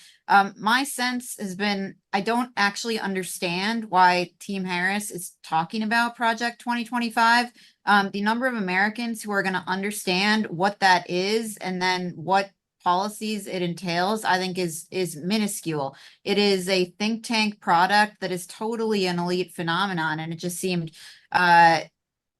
My sense has been, I don't actually understand why Team Harris is talking about Project 2025. The number of Americans who are going to understand what that is and then what policies it entails, I think is minuscule. It is a think tank product that is totally an elite phenomenon, and it just seemed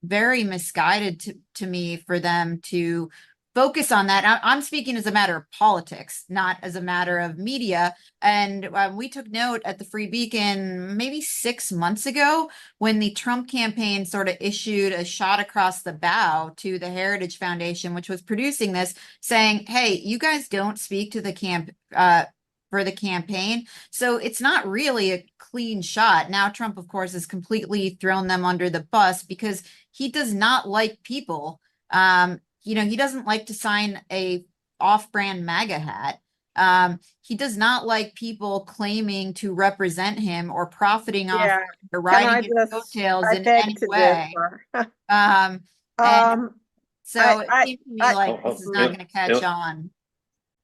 very misguided to me for them to focus on that. I'm speaking as a matter of politics, not as a matter of media. And we took note at the Free Beacon maybe 6 months ago when the Trump campaign sort of issued a shot across the bow to the Heritage Foundation, which was producing this, saying, hey, you guys don't speak to the for the campaign. So it's not really a clean shot. Now, Trump, of course, has completely thrown them under the bus because he does not like people. He doesn't like to sign a off-brand MAGA hat. He does not like people claiming to represent him or profiting off or riding his coattails in any way. And so it seems to me like this is not going to catch on.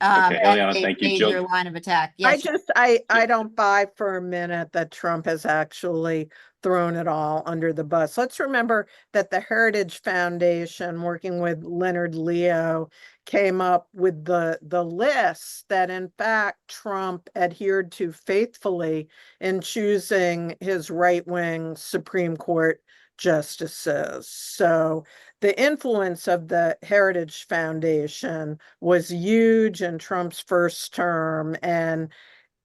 Okay, as Eliana, a thank you. major Jill? line of attack. I Yes, just, I don't buy for a minute that Trump has actually thrown it all under the bus. Let's remember that the Heritage Foundation, working with Leonard Leo, came up with the list that in fact Trump adhered to faithfully in choosing his right-wing Supreme Court justices. So the influence of the Heritage Foundation was huge in Trump's first term. And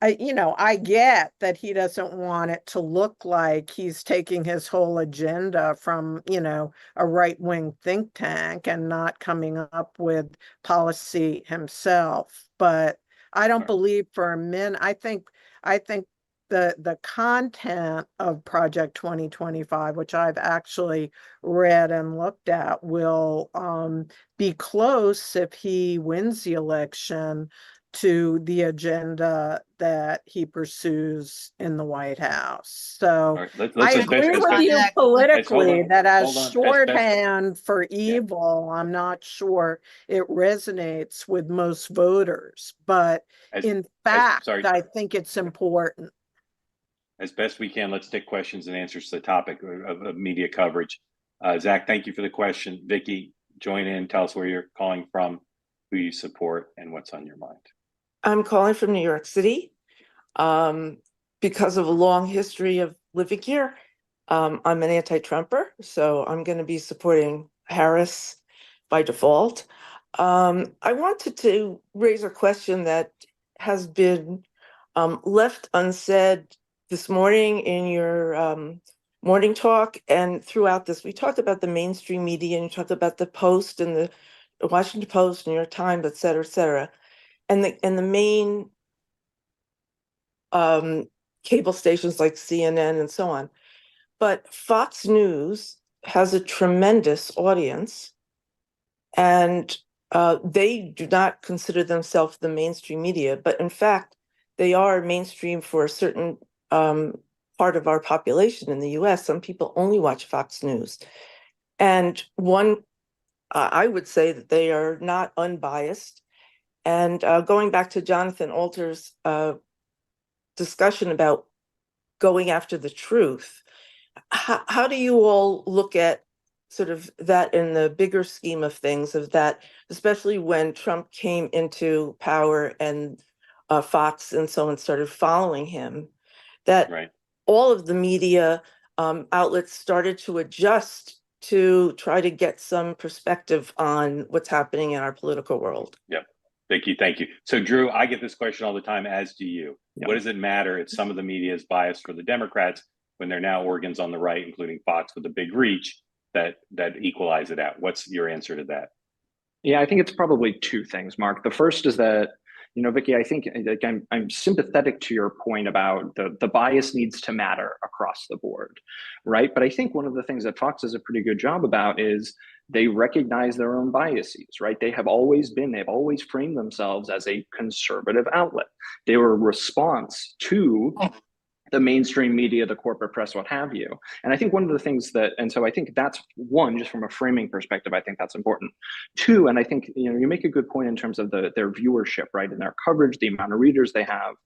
I get that he doesn't want it to look like he's taking his whole agenda from, a right-wing think tank and not coming up with policy himself. But I don't believe for a minute, I think the content of Project 2025, which I've actually read and looked at, will be close if he wins the election to the agenda that he pursues in the White House. So Let's I agree with you politically that as shorthand for evil, I'm not sure it resonates with most voters, but in fact, I think it's important. As best we can, let's take questions and answers to the topic of media coverage. Zach, thank you for the question. Vicky, join in, tell us where you're calling from, who you support, and what's on your mind. I'm calling from New York City because of a long history of living here. I'm an anti-Trumper, so I'm going to be supporting Harris by default. I wanted to raise a question that has been left unsaid this morning in your morning talk and throughout this. We talked about the mainstream media, and you talked about the Post and the Washington Post, New York Times, et cetera, et cetera. And the main cable stations like CNN and so on. But Fox News has a tremendous audience, and they do not consider themselves the mainstream media, but in fact, they are mainstream for a certain part of our population in the US. Some people only watch Fox News. And I would say that they are not unbiased. And going back to Jonathan Alter's discussion about going after the truth, how do you all look at sort of that in the bigger scheme of things, of that, especially when Trump came into power and Fox and so on started following him, that all of the media outlets started to adjust to try to get some perspective on what's happening in our political world? Yep. Vicky, thank you. So Drew, I get this question all the time, as do you. Yep. What does it matter if some of the media is biased for the Democrats when there are now organs on the right, including Fox with a big reach, that equalize it out? What's your answer to that? Yeah, I think it's probably two things, Mark. The first is that, Vicky, I think I'm sympathetic to your point about the bias needs to matter across the board, right? But I think one of the things that Fox does a pretty good job about is they recognize their own biases, right? They've always framed themselves as a conservative outlet. They were a response to the mainstream media, the corporate press, what have you. And I think one of the things and so I think that's one, just from a framing perspective, I think that's important. Two, and I think, you make a good point in terms of their viewership, right? And their coverage, the amount of readers they have.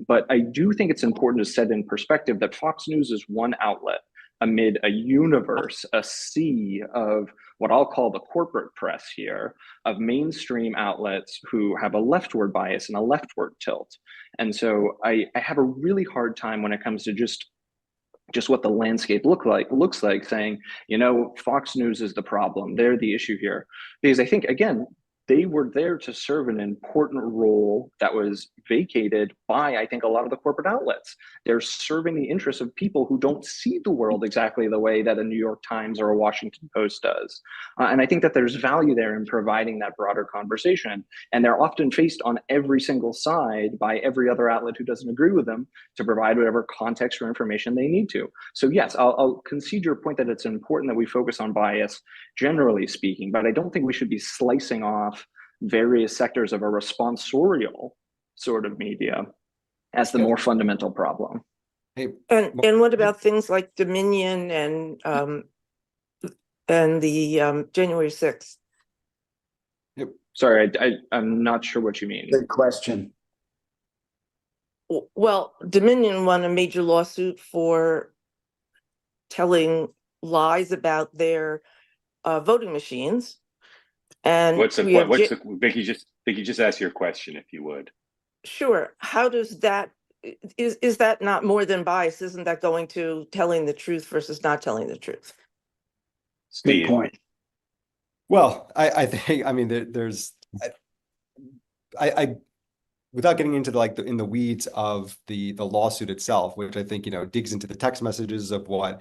But I do think it's important to set in perspective that Fox News is one outlet amid a universe, a sea of what I'll call the corporate press here, of mainstream outlets who have a leftward bias and a leftward tilt. And so I have a really hard time when it comes to just what the landscape looks like saying, Fox News is the problem. They're the issue here. Because I think, again, they were there to serve an important role that was vacated by, I think, a lot of the corporate outlets. They're serving the interests of people who don't see the world exactly the way that a New York Times or a Washington Post does. And I think that there's value there in providing that broader conversation. And they're often faced on every single side by every other outlet who doesn't agree with them to provide whatever context or information they need to. So yes, I'll concede your point that it's important that we focus on bias, generally speaking, but I don't think we should be slicing off various sectors of a responsorial sort of media as the more fundamental problem. Hey, and what about things like Dominion and the January 6th? Yep. Sorry, I'm not sure what you mean. Good question. Well, Dominion won a major lawsuit for telling lies about their voting machines. And What's the we have what's the Vicky? Just ask your question if you would. Sure. How does that is that not more than bias? Isn't that going to telling the truth versus not telling the truth? Good Steve. point. Well, I think, I mean, there's, I without getting into in the weeds of the lawsuit itself, which I think, digs into the text messages of what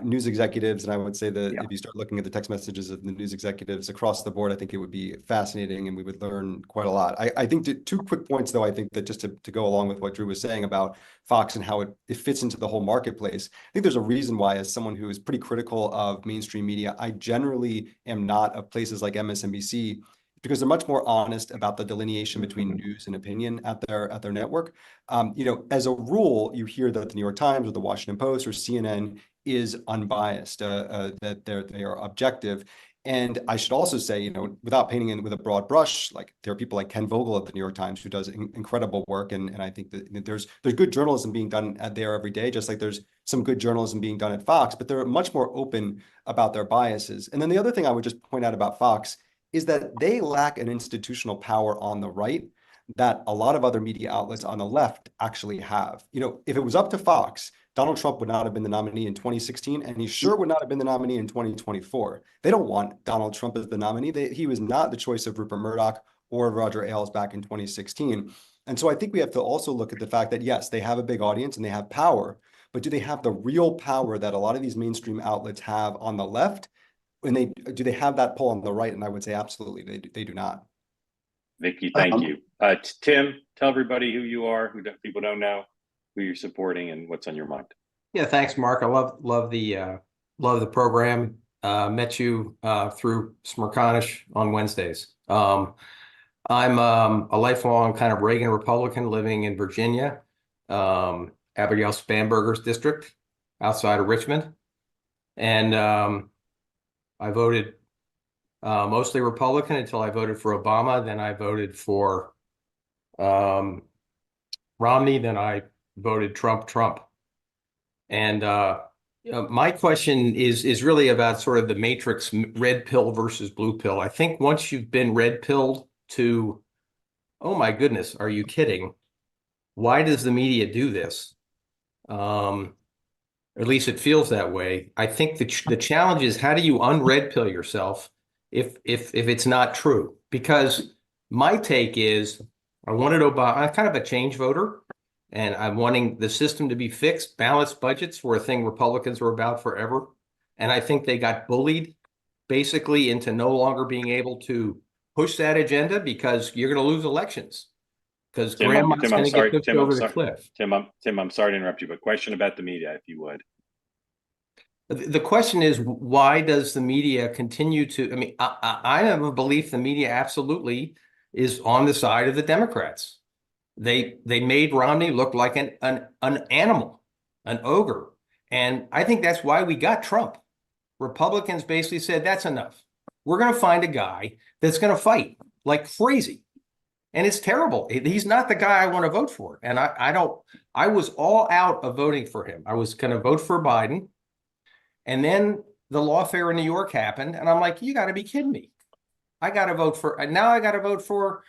news executives, and I would say that if you start looking at the text messages of the news executives across the board, I think it would be fascinating and we would learn quite a lot. I think two quick points, though, I think that just to go along with what Drew was saying about Fox and how it fits into the whole marketplace. I think there's a reason why, as someone who is pretty critical of mainstream media, I generally am not of places like MSNBC, because they're much more honest about the delineation between news and opinion at their network. As a rule, you hear that the New York Times or the Washington Post or CNN is unbiased, that they are objective. And I should also say, without painting it with a broad brush, like there are people like Ken Vogel at the New York Times who does incredible work, and I think that there's good journalism being done there every day, just like there's some good journalism being done at Fox, but they're much more open about their biases. And then the other thing I would just point out about Fox is that they lack an institutional power on the right that a lot of other media outlets on the left actually have. If it was up to Fox, Donald Trump would not have been the nominee in 2016, and he sure would not have been the nominee in 2024. They don't want Donald Trump as the nominee. He was not the choice of Rupert Murdoch or Roger Ailes back in 2016. And so I think we have to also look at the fact that, yes, they have a big audience and they have power, but do they have the real power that a lot of these mainstream outlets have on the left? And do they have that pull on the right? And I would say absolutely, they do not. Vicky, thank you. Tim, tell everybody who you are, people don't know, who you're supporting, and what's on your mind. Yeah, thanks, Mark. I love the program. Met you through Smirkanish on Wednesdays. I'm a lifelong kind of Reagan Republican living in Virginia, Abigail Spanberger's district outside of Richmond, and I voted mostly Republican until I voted for Obama. Then I voted for Romney. Then I voted Trump. And my question is really about sort of the matrix, red pill versus blue pill. I think once you've been red pilled to, oh my goodness, are you kidding? Why does the media do this? At least it feels that way. I think the challenge is, how do you unred pill yourself if it's not true? Because my take is, I wanted Obama. I'm kind of a change voter, and I'm wanting the system to be fixed. Balanced budgets were a thing Republicans were about forever, and I think they got bullied basically into no longer being able to push that agenda because you're going to lose elections. Because grandma's going to get pushed over the cliff. Tim, I'm sorry to interrupt you, but question about the media, if you would. The question is, why does the media continue to? I mean, I have a belief the media absolutely is on the side of the Democrats. They made Romney look like an animal, an ogre, and I think that's why we got Trump. Republicans basically said, that's enough. We're going to find a guy that's going to fight like crazy. And it's terrible. He's not the guy I want to vote for. And I was all out of voting for him. I was going to vote for Biden. And then the lawfare in New York happened. And I'm like, you got to be kidding me. I got to vote for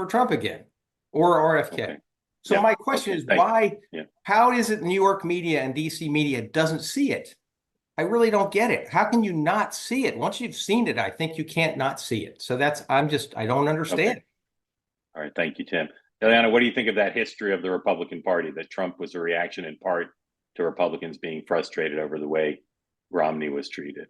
Trump again or RFK. Okay. So my question is, why, how is it New York media and DC media doesn't see it? I really don't get it. How can you not see it? Once you've seen it, I think you can't not see it. So I don't understand. Okay. All right. Thank you, Tim. Eliana, what do you think of that history of the Republican Party, that Trump was a reaction in part to Republicans being frustrated over the way Romney was treated?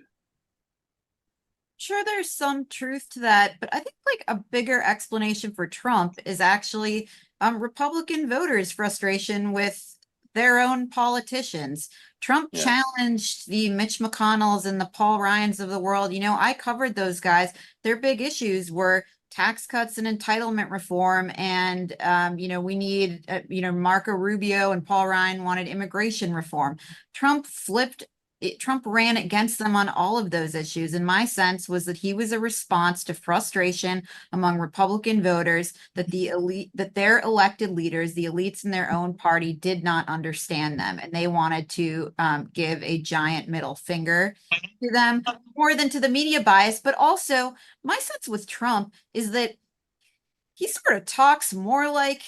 Sure, there's some truth to that, but I think like a bigger explanation for Trump is actually Republican voters' frustration with their own politicians. Trump challenged the Mitch McConnells and the Paul Ryans of the world. I covered those guys. Their big issues were tax cuts and entitlement reform. And, we need, Marco Rubio and Paul Ryan wanted immigration reform. Trump flipped Trump ran against them on all of those issues. And my sense was that he was a response to frustration among Republican voters that their elected leaders, the elites in their own party, did not understand them. And they wanted to give a giant middle finger to them more than to the media bias. But also my sense with Trump is that he sort of talks more like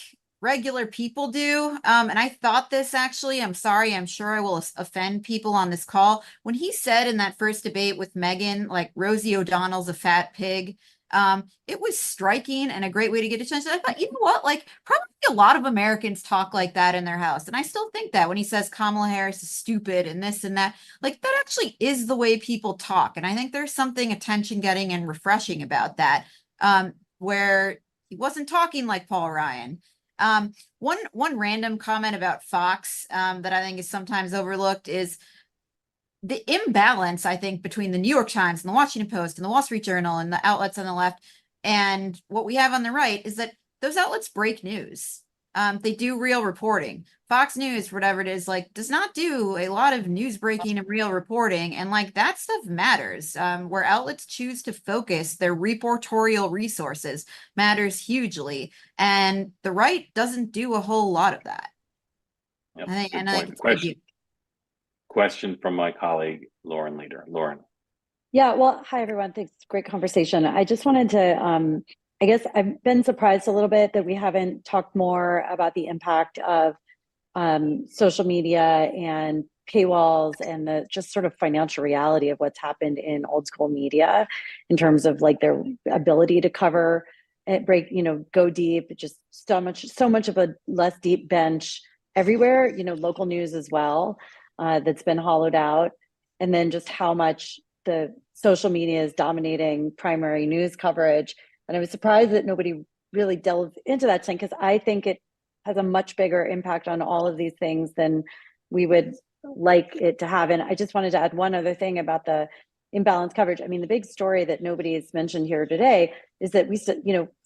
regular people do. And I thought this actually, I'm sorry, I'm sure I will offend people on this call. When he said in that first debate with Megyn, like Rosie O'Donnell's a fat pig, it was striking and a great way to get attention. I thought, you know what, like probably a lot of Americans talk like that in their house. And I still think that when he says Kamala Harris is stupid and this and that, like that actually is the way people talk. And I think there's something attention getting and refreshing about that, where he wasn't talking like Paul Ryan. One random comment about Fox that I think is sometimes overlooked is the imbalance, I think, between the New York Times and the Washington Post and the Wall Street Journal and the outlets on the left and what we have on the right is that those outlets break news. They do real reporting. Fox News, whatever it is, like does not do a lot of news breaking and real reporting. And like that stuff matters. Where outlets choose to focus their reportorial resources matters hugely. And the right doesn't do a whole lot of that. Yep, I think, good and I think point. it's gonna be- Question from my colleague, Lauren Leader. Lauren. Yeah, well, hi everyone. Thanks. Great conversation. I just wanted to, I guess I've been surprised a little bit that we haven't talked more about the impact of social media and paywalls and the just sort of financial reality of what's happened in old school media in terms of like their ability to cover it, break, go deep, just so much of a less deep bench everywhere, local news as well, that's been hollowed out. And then just how much the social media is dominating primary news coverage. And I was surprised that nobody really delved into that thing because I think it has a much bigger impact on all of these things than we would like it to have. And I just wanted to add one other thing about the imbalanced coverage. I mean, the big story that nobody has mentioned here today is that we still,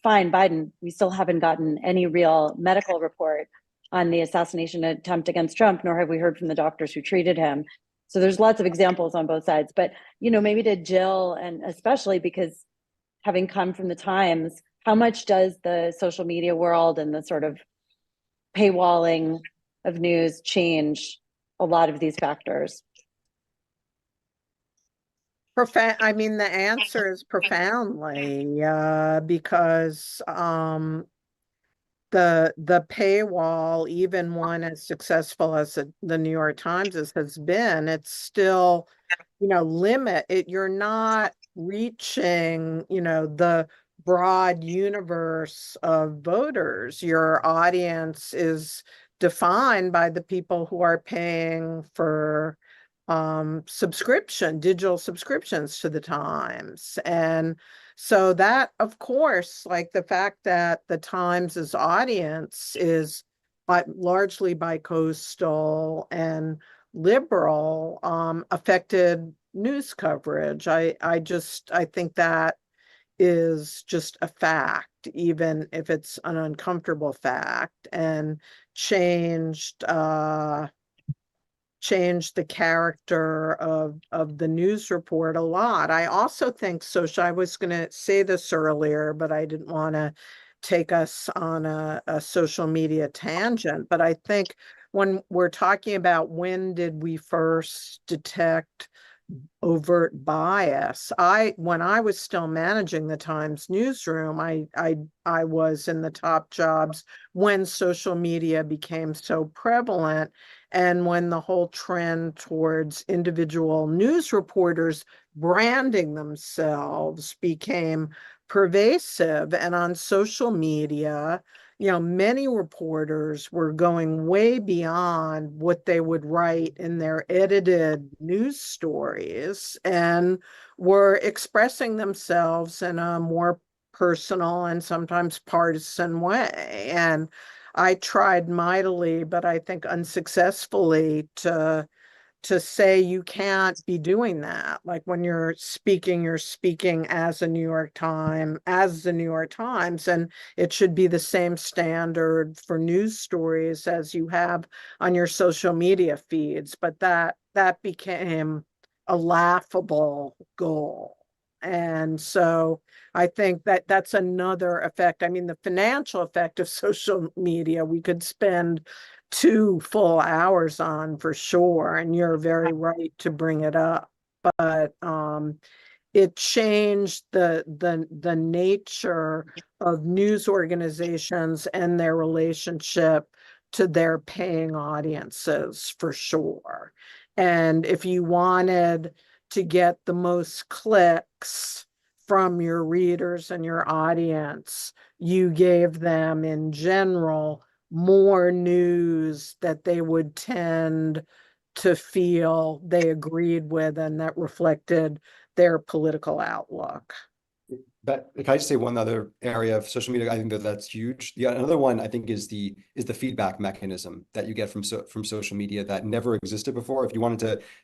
fine, Biden, we still haven't gotten any real medical report on the assassination attempt against Trump, nor have we heard from the doctors who treated him. So there's lots of examples on both sides, but, maybe to Jill, and especially because having come from the Times, how much does the social media world and the sort of paywalling of news change a lot of these factors? I mean, the answer is profoundly, because the paywall, even one as successful as the New York Times has been, it's still, limit it. You're not reaching, the broad universe of voters. Your audience is defined by the people who are paying for digital subscriptions to the Times. And so that, of course, like the fact that the Times's audience is largely bi-coastal and liberal, affected news coverage. I think that is just a fact, even if it's an uncomfortable fact, and changed the character of the news report a lot. I also think I was going to say this earlier, but I didn't want to take us on a social media tangent. But I think when we're talking about when did we first detect overt bias, when I was still managing the Times newsroom, I was in the top jobs when social media became so prevalent, and when the whole trend towards individual news reporters branding themselves became pervasive. And on social media, many reporters were going way beyond what they would write in their edited news stories and were expressing themselves in a more personal and sometimes partisan way. And I tried mightily, but I think unsuccessfully, to say you can't be doing that. Like when you're speaking as the New York Times, and it should be the same standard for news stories as you have on your social media feeds. But that that became a laughable goal. And so I think that that's another effect. I mean, the financial effect of social media, we could spend 2 full hours on for sure. And you're very right to bring it up. But it changed the nature of news organizations and their relationship to their paying audiences for sure. And if you wanted to get the most clicks from your readers and your audience, you gave them in general more news that they would tend to feel they agreed with and that reflected their political outlook. But can I just say one other area of social media? I think that's huge. Yeah, another one I think is the feedback mechanism that you get from social media that never existed before. If you wanted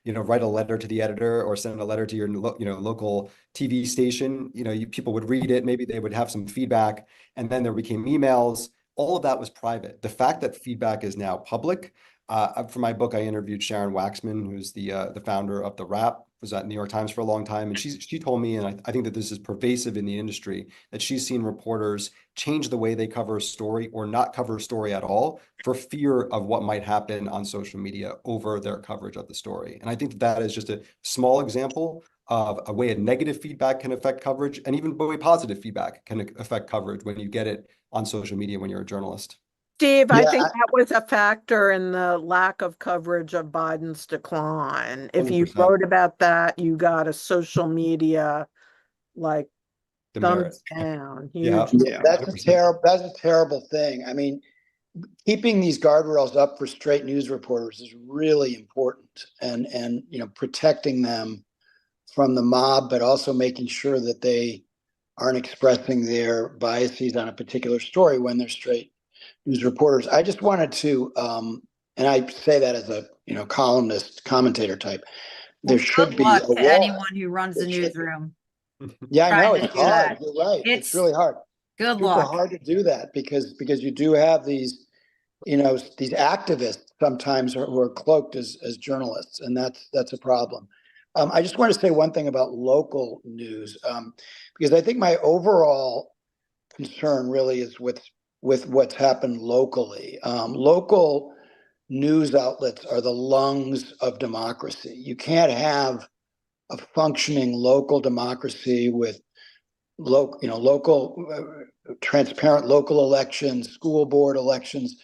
to, write a letter to the editor or send a letter to your local TV station, people would read it. Maybe they would have some feedback, and then there became emails. All of that was private. The fact that feedback is now public. For my book, I interviewed Sharon Waxman, who's the founder of The Wrap, was at New York Times for a long time. And she told me, and I think that this is pervasive in the industry, that she's seen reporters change the way they cover a story or not cover a story at all for fear of what might happen on social media over their coverage of the story. And I think that is just a small example of a way a negative feedback can affect coverage, and even a way positive feedback can affect coverage when you get it on social media when you're a journalist. Steve, I think that was a factor in the lack of coverage of Biden's decline. If you 100%. wrote about that, you got a social media like thumbs down. Yeah. That's a terrible thing. I mean, keeping these guardrails up for straight news reporters is really important, and protecting them from the mob, but also making sure that they aren't expressing their biases on a particular story when they're straight news reporters. I just wanted to, and I say that as a columnist, commentator type. There should be luck a to wall. anyone who runs the newsroom. Yeah, I know trying to it's do hard. that. You're right. It's really hard. Good Super luck. hard to do that because you do have these, these activists sometimes who are cloaked as journalists, and that's a problem. I just want to say one thing about local news, because I think my overall concern really is with what's happened locally. Local news outlets are the lungs of democracy. You can't have a functioning local democracy with local transparent local elections, school board elections,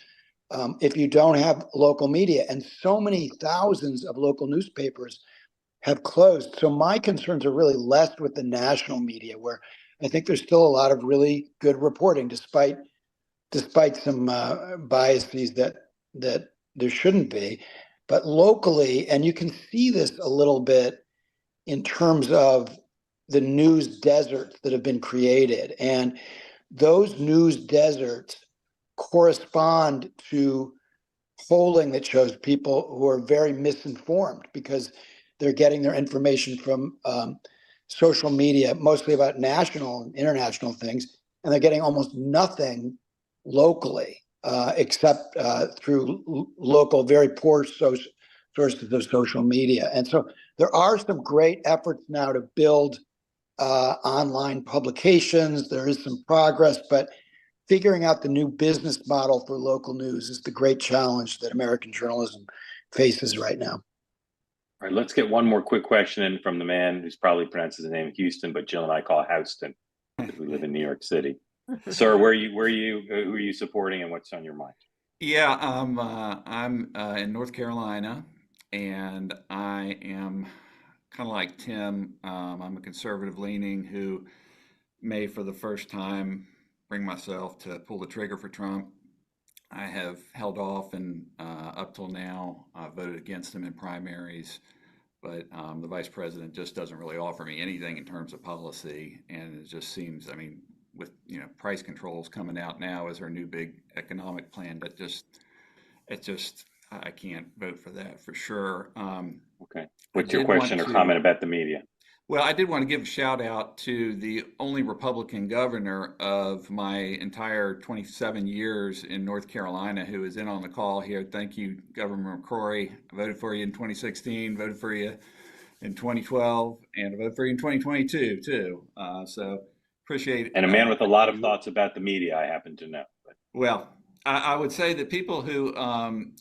if you don't have local media. And so many thousands of local newspapers have closed. So my concerns are really less with the national media, where I think there's still a lot of really good reporting, despite some biases that there shouldn't be. But locally, and you can see this a little bit in terms of the news deserts that have been created. And those news deserts correspond to polling that shows people who are very misinformed because they're getting their information from social media, mostly about national and international things, and they're getting almost nothing locally, except through local, very poor sources of social media. And so there are some great efforts now to build online publications. There is some progress, but figuring out the new business model for local news is the great challenge that American journalism faces right now. All right, let's get one more quick question in from the man who's probably pronounces his name Houston, but Jill and I call Houston because we live in New York City. Sir, who are you supporting, and what's on your mind? Yeah, I'm in North Carolina, and I am kind of like Tim. I'm a conservative leaning who may, for the first time, bring myself to pull the trigger for Trump. I have held off and up till now voted against him in primaries, but the vice president just doesn't really offer me anything in terms of policy, and it just seems, I mean, with price controls coming out now as our new big economic plan, that I can't vote for that for sure. Okay, what's your question or comment about the media? Well, I did want to give a shout out to the only Republican governor of my entire 27 years in North Carolina who is in on the call here. Thank you, Governor McCrory. I voted for you in 2016, voted for you in 2012, and I voted for you in 2022 too. So appreciate And a man with a lot of thoughts about the media, I happen to know. Well, I would say that people who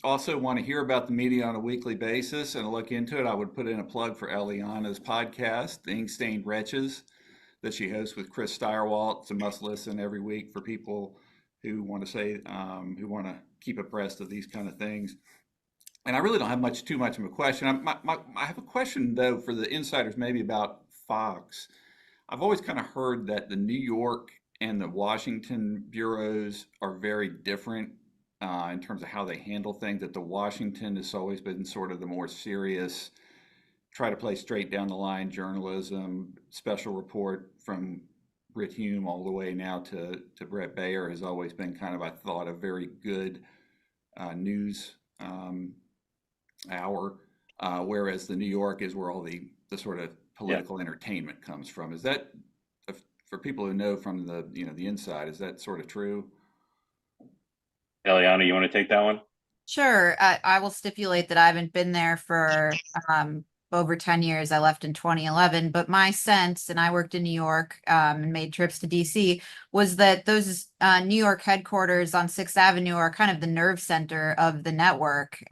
also want to hear about the media on a weekly basis and look into it, I would put in a plug for Eliana's podcast, The Ink Stained Wretches, that she hosts with Chris Stirewalt. It's a must listen every week for people who want to who want to keep abreast of these kind of things. And I really don't have too much of a question. I have a question though for the insiders, maybe about Fox. I've always kind of heard that the New York and the Washington bureaus are very different in terms of how they handle things, that the Washington has always been sort of the more serious, try to play straight down the line journalism, special report from Brit Hume all the way now to Brett Baer has always been kind of, I thought, a very good news hour, whereas the New York is where all the sort of political entertainment comes from. Is that, for people who know from the inside, is that sort of true? Eliana, you want to take that one? Sure. I will stipulate that I haven't been there for over 10 years. I left in 2011, but my sense, and I worked in New York and made trips to DC, was that those New York headquarters on 6th Avenue are kind of the nerve center of the network.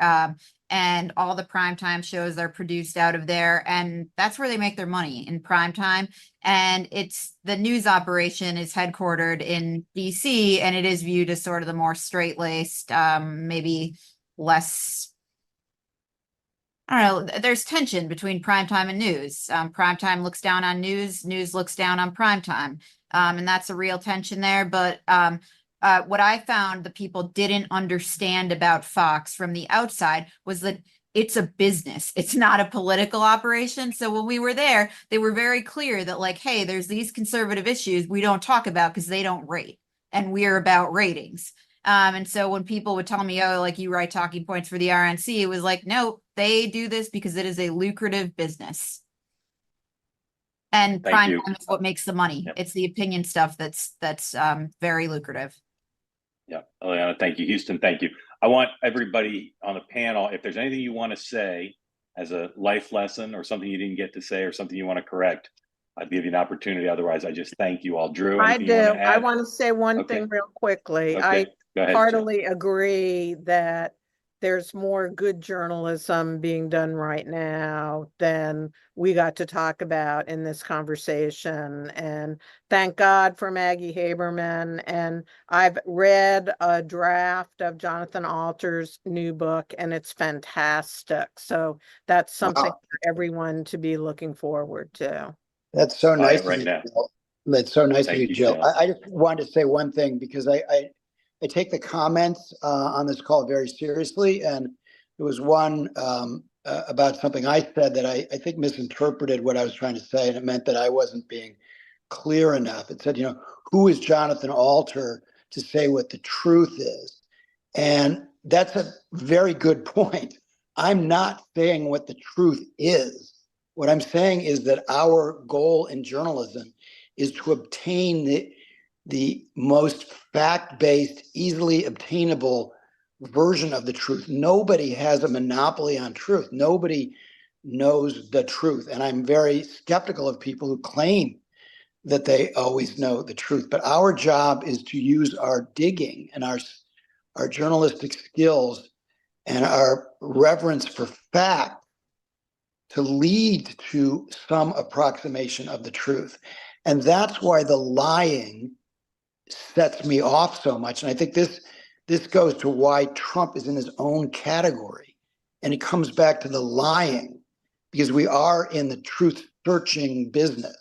And all the primetime shows are produced out of there, and that's where they make their money, in primetime. And it's the news operation is headquartered in DC, and it is viewed as sort of the more straight-laced, maybe less, I don't know, there's tension between primetime and news. Primetime looks down on news, news looks down on primetime. And that's a real tension there. But what I found the people didn't understand about Fox from the outside was that it's a business. It's not a political operation. So when we were there, they were very clear that, like, hey, there's these conservative issues we don't talk about because they don't rate, and we're about ratings. And so when people would tell me, oh, like, you write talking points for the RNC, it was like, no, they do this because it is a lucrative business. And prime time is what makes the money. Yep. It's the opinion stuff that's very lucrative. Yeah, Eliana, thank you. Houston, thank you. I want everybody on the panel, if there's anything you want to say as a life lesson or something you didn't get to say or something you want to correct, I'd give you an opportunity. Otherwise, I just thank you all. Drew, I do. I want to say one thing real quickly. Okay. I heartily agree that there's more good journalism being done right now than we got to talk about in this conversation. And thank God for Maggie Haberman. And I've read a draft of Jonathan Alter's new book, and it's fantastic. So that's something for everyone to be looking forward to. That's so nice right now. That's so nice of you, Jill. Jill. I just wanted to say one thing, because I take the comments on this call very seriously, and there was one about something I said that I think misinterpreted what I was trying to say, and it meant that I wasn't being clear enough. It said, who is Jonathan Alter to say what the truth is? And that's a very good point. I'm not saying what the truth is. What I'm saying is that our goal in journalism is to obtain the most fact-based, easily obtainable version of the truth. Nobody has a monopoly on truth. Nobody knows the truth. And I'm very skeptical of people who claim that they always know the truth. But our job is to use our digging and our journalistic skills and our reverence for fact to lead to some approximation of the truth. And that's why the lying sets me off so much. And I think this goes to why Trump is in his own category. And it comes back to the lying, because we are in the truth searching business.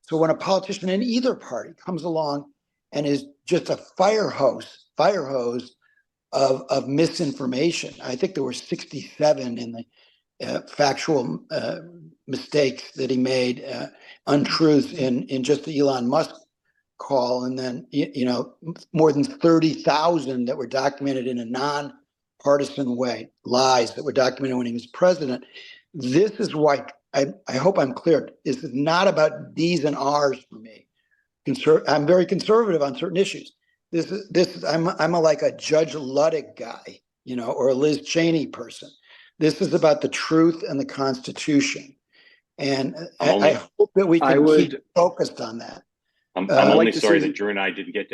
So when a politician in either party comes along and is just a fire hose of misinformation, I think there were 67 in the factual mistakes that he made, untruths in just the Elon Musk call, and then more than 30,000 that were documented in a non-partisan way, lies that were documented when he was president. This is why I hope I'm clear, is not about D's and R's for me. I'm very conservative on certain issues. I'm like a Judge Ludwig guy, or a Liz Cheney person. This is about the truth and the Constitution. And I hope that we can keep focused on that. I'm only sorry that Drew and I didn't get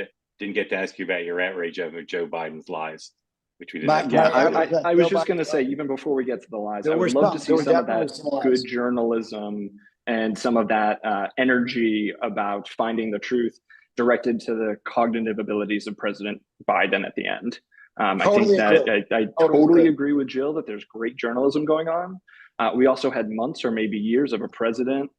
to ask you about your outrage over Joe Biden's lies, which we didn't. I was just going to say, even before we get to the lies, I would love to see some of that good journalism and some of that energy about finding the truth directed to the cognitive abilities of President Biden at the end. I totally agree with Jill that there's great journalism going on. We also had months or maybe years of a president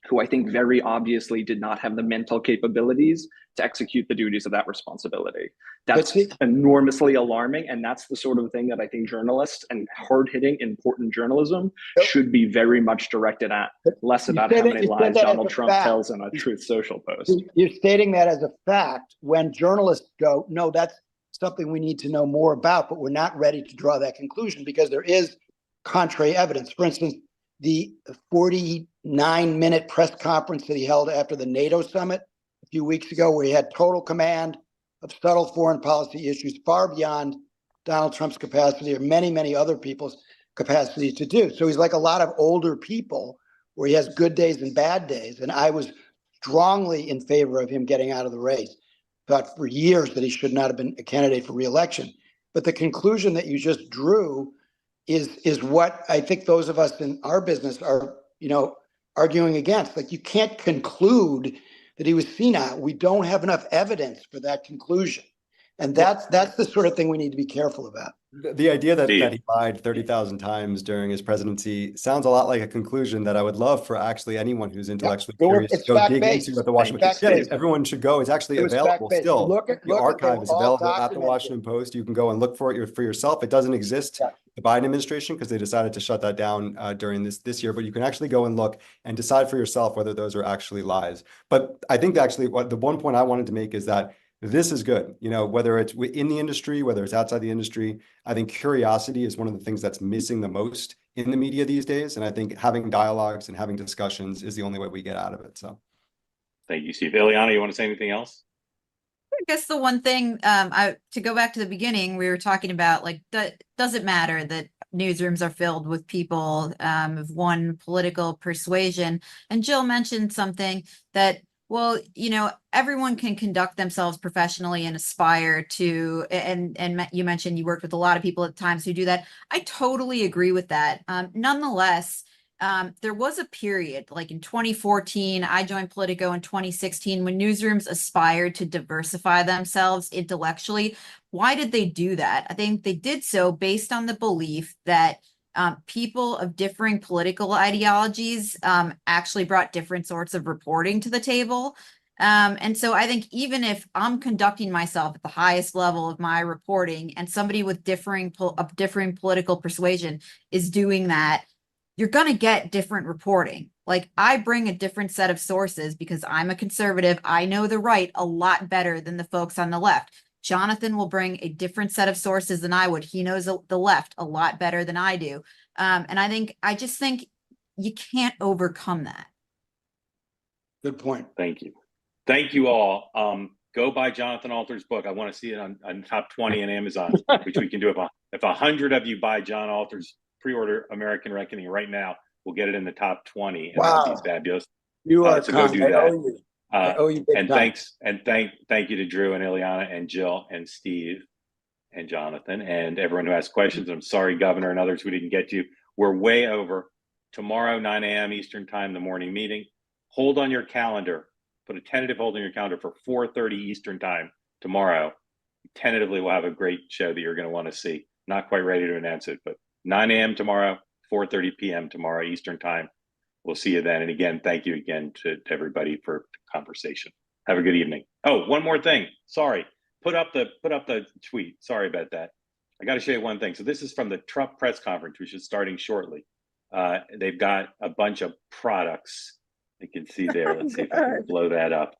who I think very obviously did not have the mental capabilities to execute the duties of that responsibility. That's enormously alarming. And that's the sort of thing that I think journalists and hard-hitting, important journalism should be very much directed at, less about how many lies Donald Trump tells in a Truth Social post. You're stating that as a fact when journalists go, no, that's something we need to know more about, but we're not ready to draw that conclusion because there is contrary evidence. For instance, the 49-minute press conference that he held after the NATO summit a few weeks ago, where he had total command of subtle foreign policy issues far beyond Donald Trump's capacity or many, many other people's capacity to do. So he's like a lot of older people where he has good days and bad days. And I was strongly in favor of him getting out of the race. Thought for years that he should not have been a candidate for re-election. But the conclusion that you just drew is what I think those of us in our business are, arguing against. Like, you can't conclude that he was senile. We don't have enough evidence for that conclusion. And that's the sort of thing we need to be careful about. The idea that he lied 30,000 times during his presidency sounds a lot like a conclusion that I would love for actually anyone who's intellectually curious to go dig into what the Washington Post. Yeah, everyone should go. It's actually available still. The archive is available at the Washington Post. You can go and look for it for yourself. It doesn't exist the Biden administration because they decided to shut that down during this year, but you can actually go and look and decide for yourself whether those are actually lies. But I think actually the one point I wanted to make is that this is good, whether it's in the industry, whether it's outside the industry. I think curiosity is one of the things that's missing the most in the media these days. And I think having dialogues and having discussions is the only way we get out of it. So thank you, Steve. Eliana, you want to say anything else? I guess the one thing, to go back to the beginning, we were talking about, like, does it matter that newsrooms are filled with people of one political persuasion? And Jill mentioned something that, well, everyone can conduct themselves professionally and aspire to, and you mentioned you worked with a lot of people at times who do that. I totally agree with that. Nonetheless, there was a period, like in 2014, I joined Politico in 2016, when newsrooms aspired to diversify themselves intellectually. Why did they do that? I think they did so based on the belief that people of differing political ideologies actually brought different sorts of reporting to the table. And so I think even if I'm conducting myself at the highest level of my reporting and somebody with differing political persuasion is doing that, you're going to get different reporting. Like, I bring a different set of sources because I'm a conservative. I know the right a lot better than the folks on the left. Jonathan will bring a different set of sources than I would. He knows the left a lot better than I do. And I just think you can't overcome that. Good point. Thank you. Thank you all. Go buy Jonathan Alter's book. I want to see it on top 20 on Amazon, which we can do. If 100 of you buy John Alter's pre-order American Reckoning right now, we'll get it in the top 20. And wow. That'd be fabulous. You are so go do that. I owe you and thanks and thank you to Drew and Eliana and Jill and Steve and Jonathan and everyone who asked questions. I'm sorry, Governor, and others we didn't get to. We're way over. Tomorrow, 9 a.m. Eastern time, the morning meeting. Hold on your calendar. Put a tentative hold on your calendar for 4:30 Eastern time tomorrow. Tentatively, we'll have a great show that you're going to want to see. Not quite ready to announce it, but 9 a.m. tomorrow, 4:30 p.m. tomorrow Eastern time. We'll see you then. And again, thank you again to everybody for the conversation. Have a good evening. Oh, one more thing. Sorry. Put up the tweet. Sorry about that. I got to show you one thing. So this is from the Trump press conference, which is starting shortly. They've got a bunch of products. You can see there. Let's see if I can blow that up.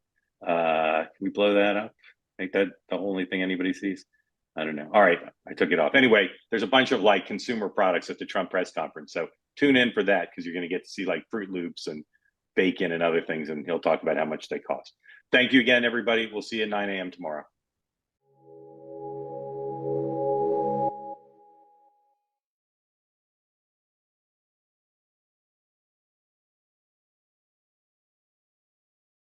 Can we blow that up? Make that the only thing anybody sees. I don't know. All right, I took it off. Anyway, there's a bunch of like consumer products at the Trump press conference, so tune in for that because you're going to get to see like Fruit Loops and bacon and other things, and he'll talk about how much they cost. Thank you again, everybody. We'll see you at 9 a.m. tomorrow.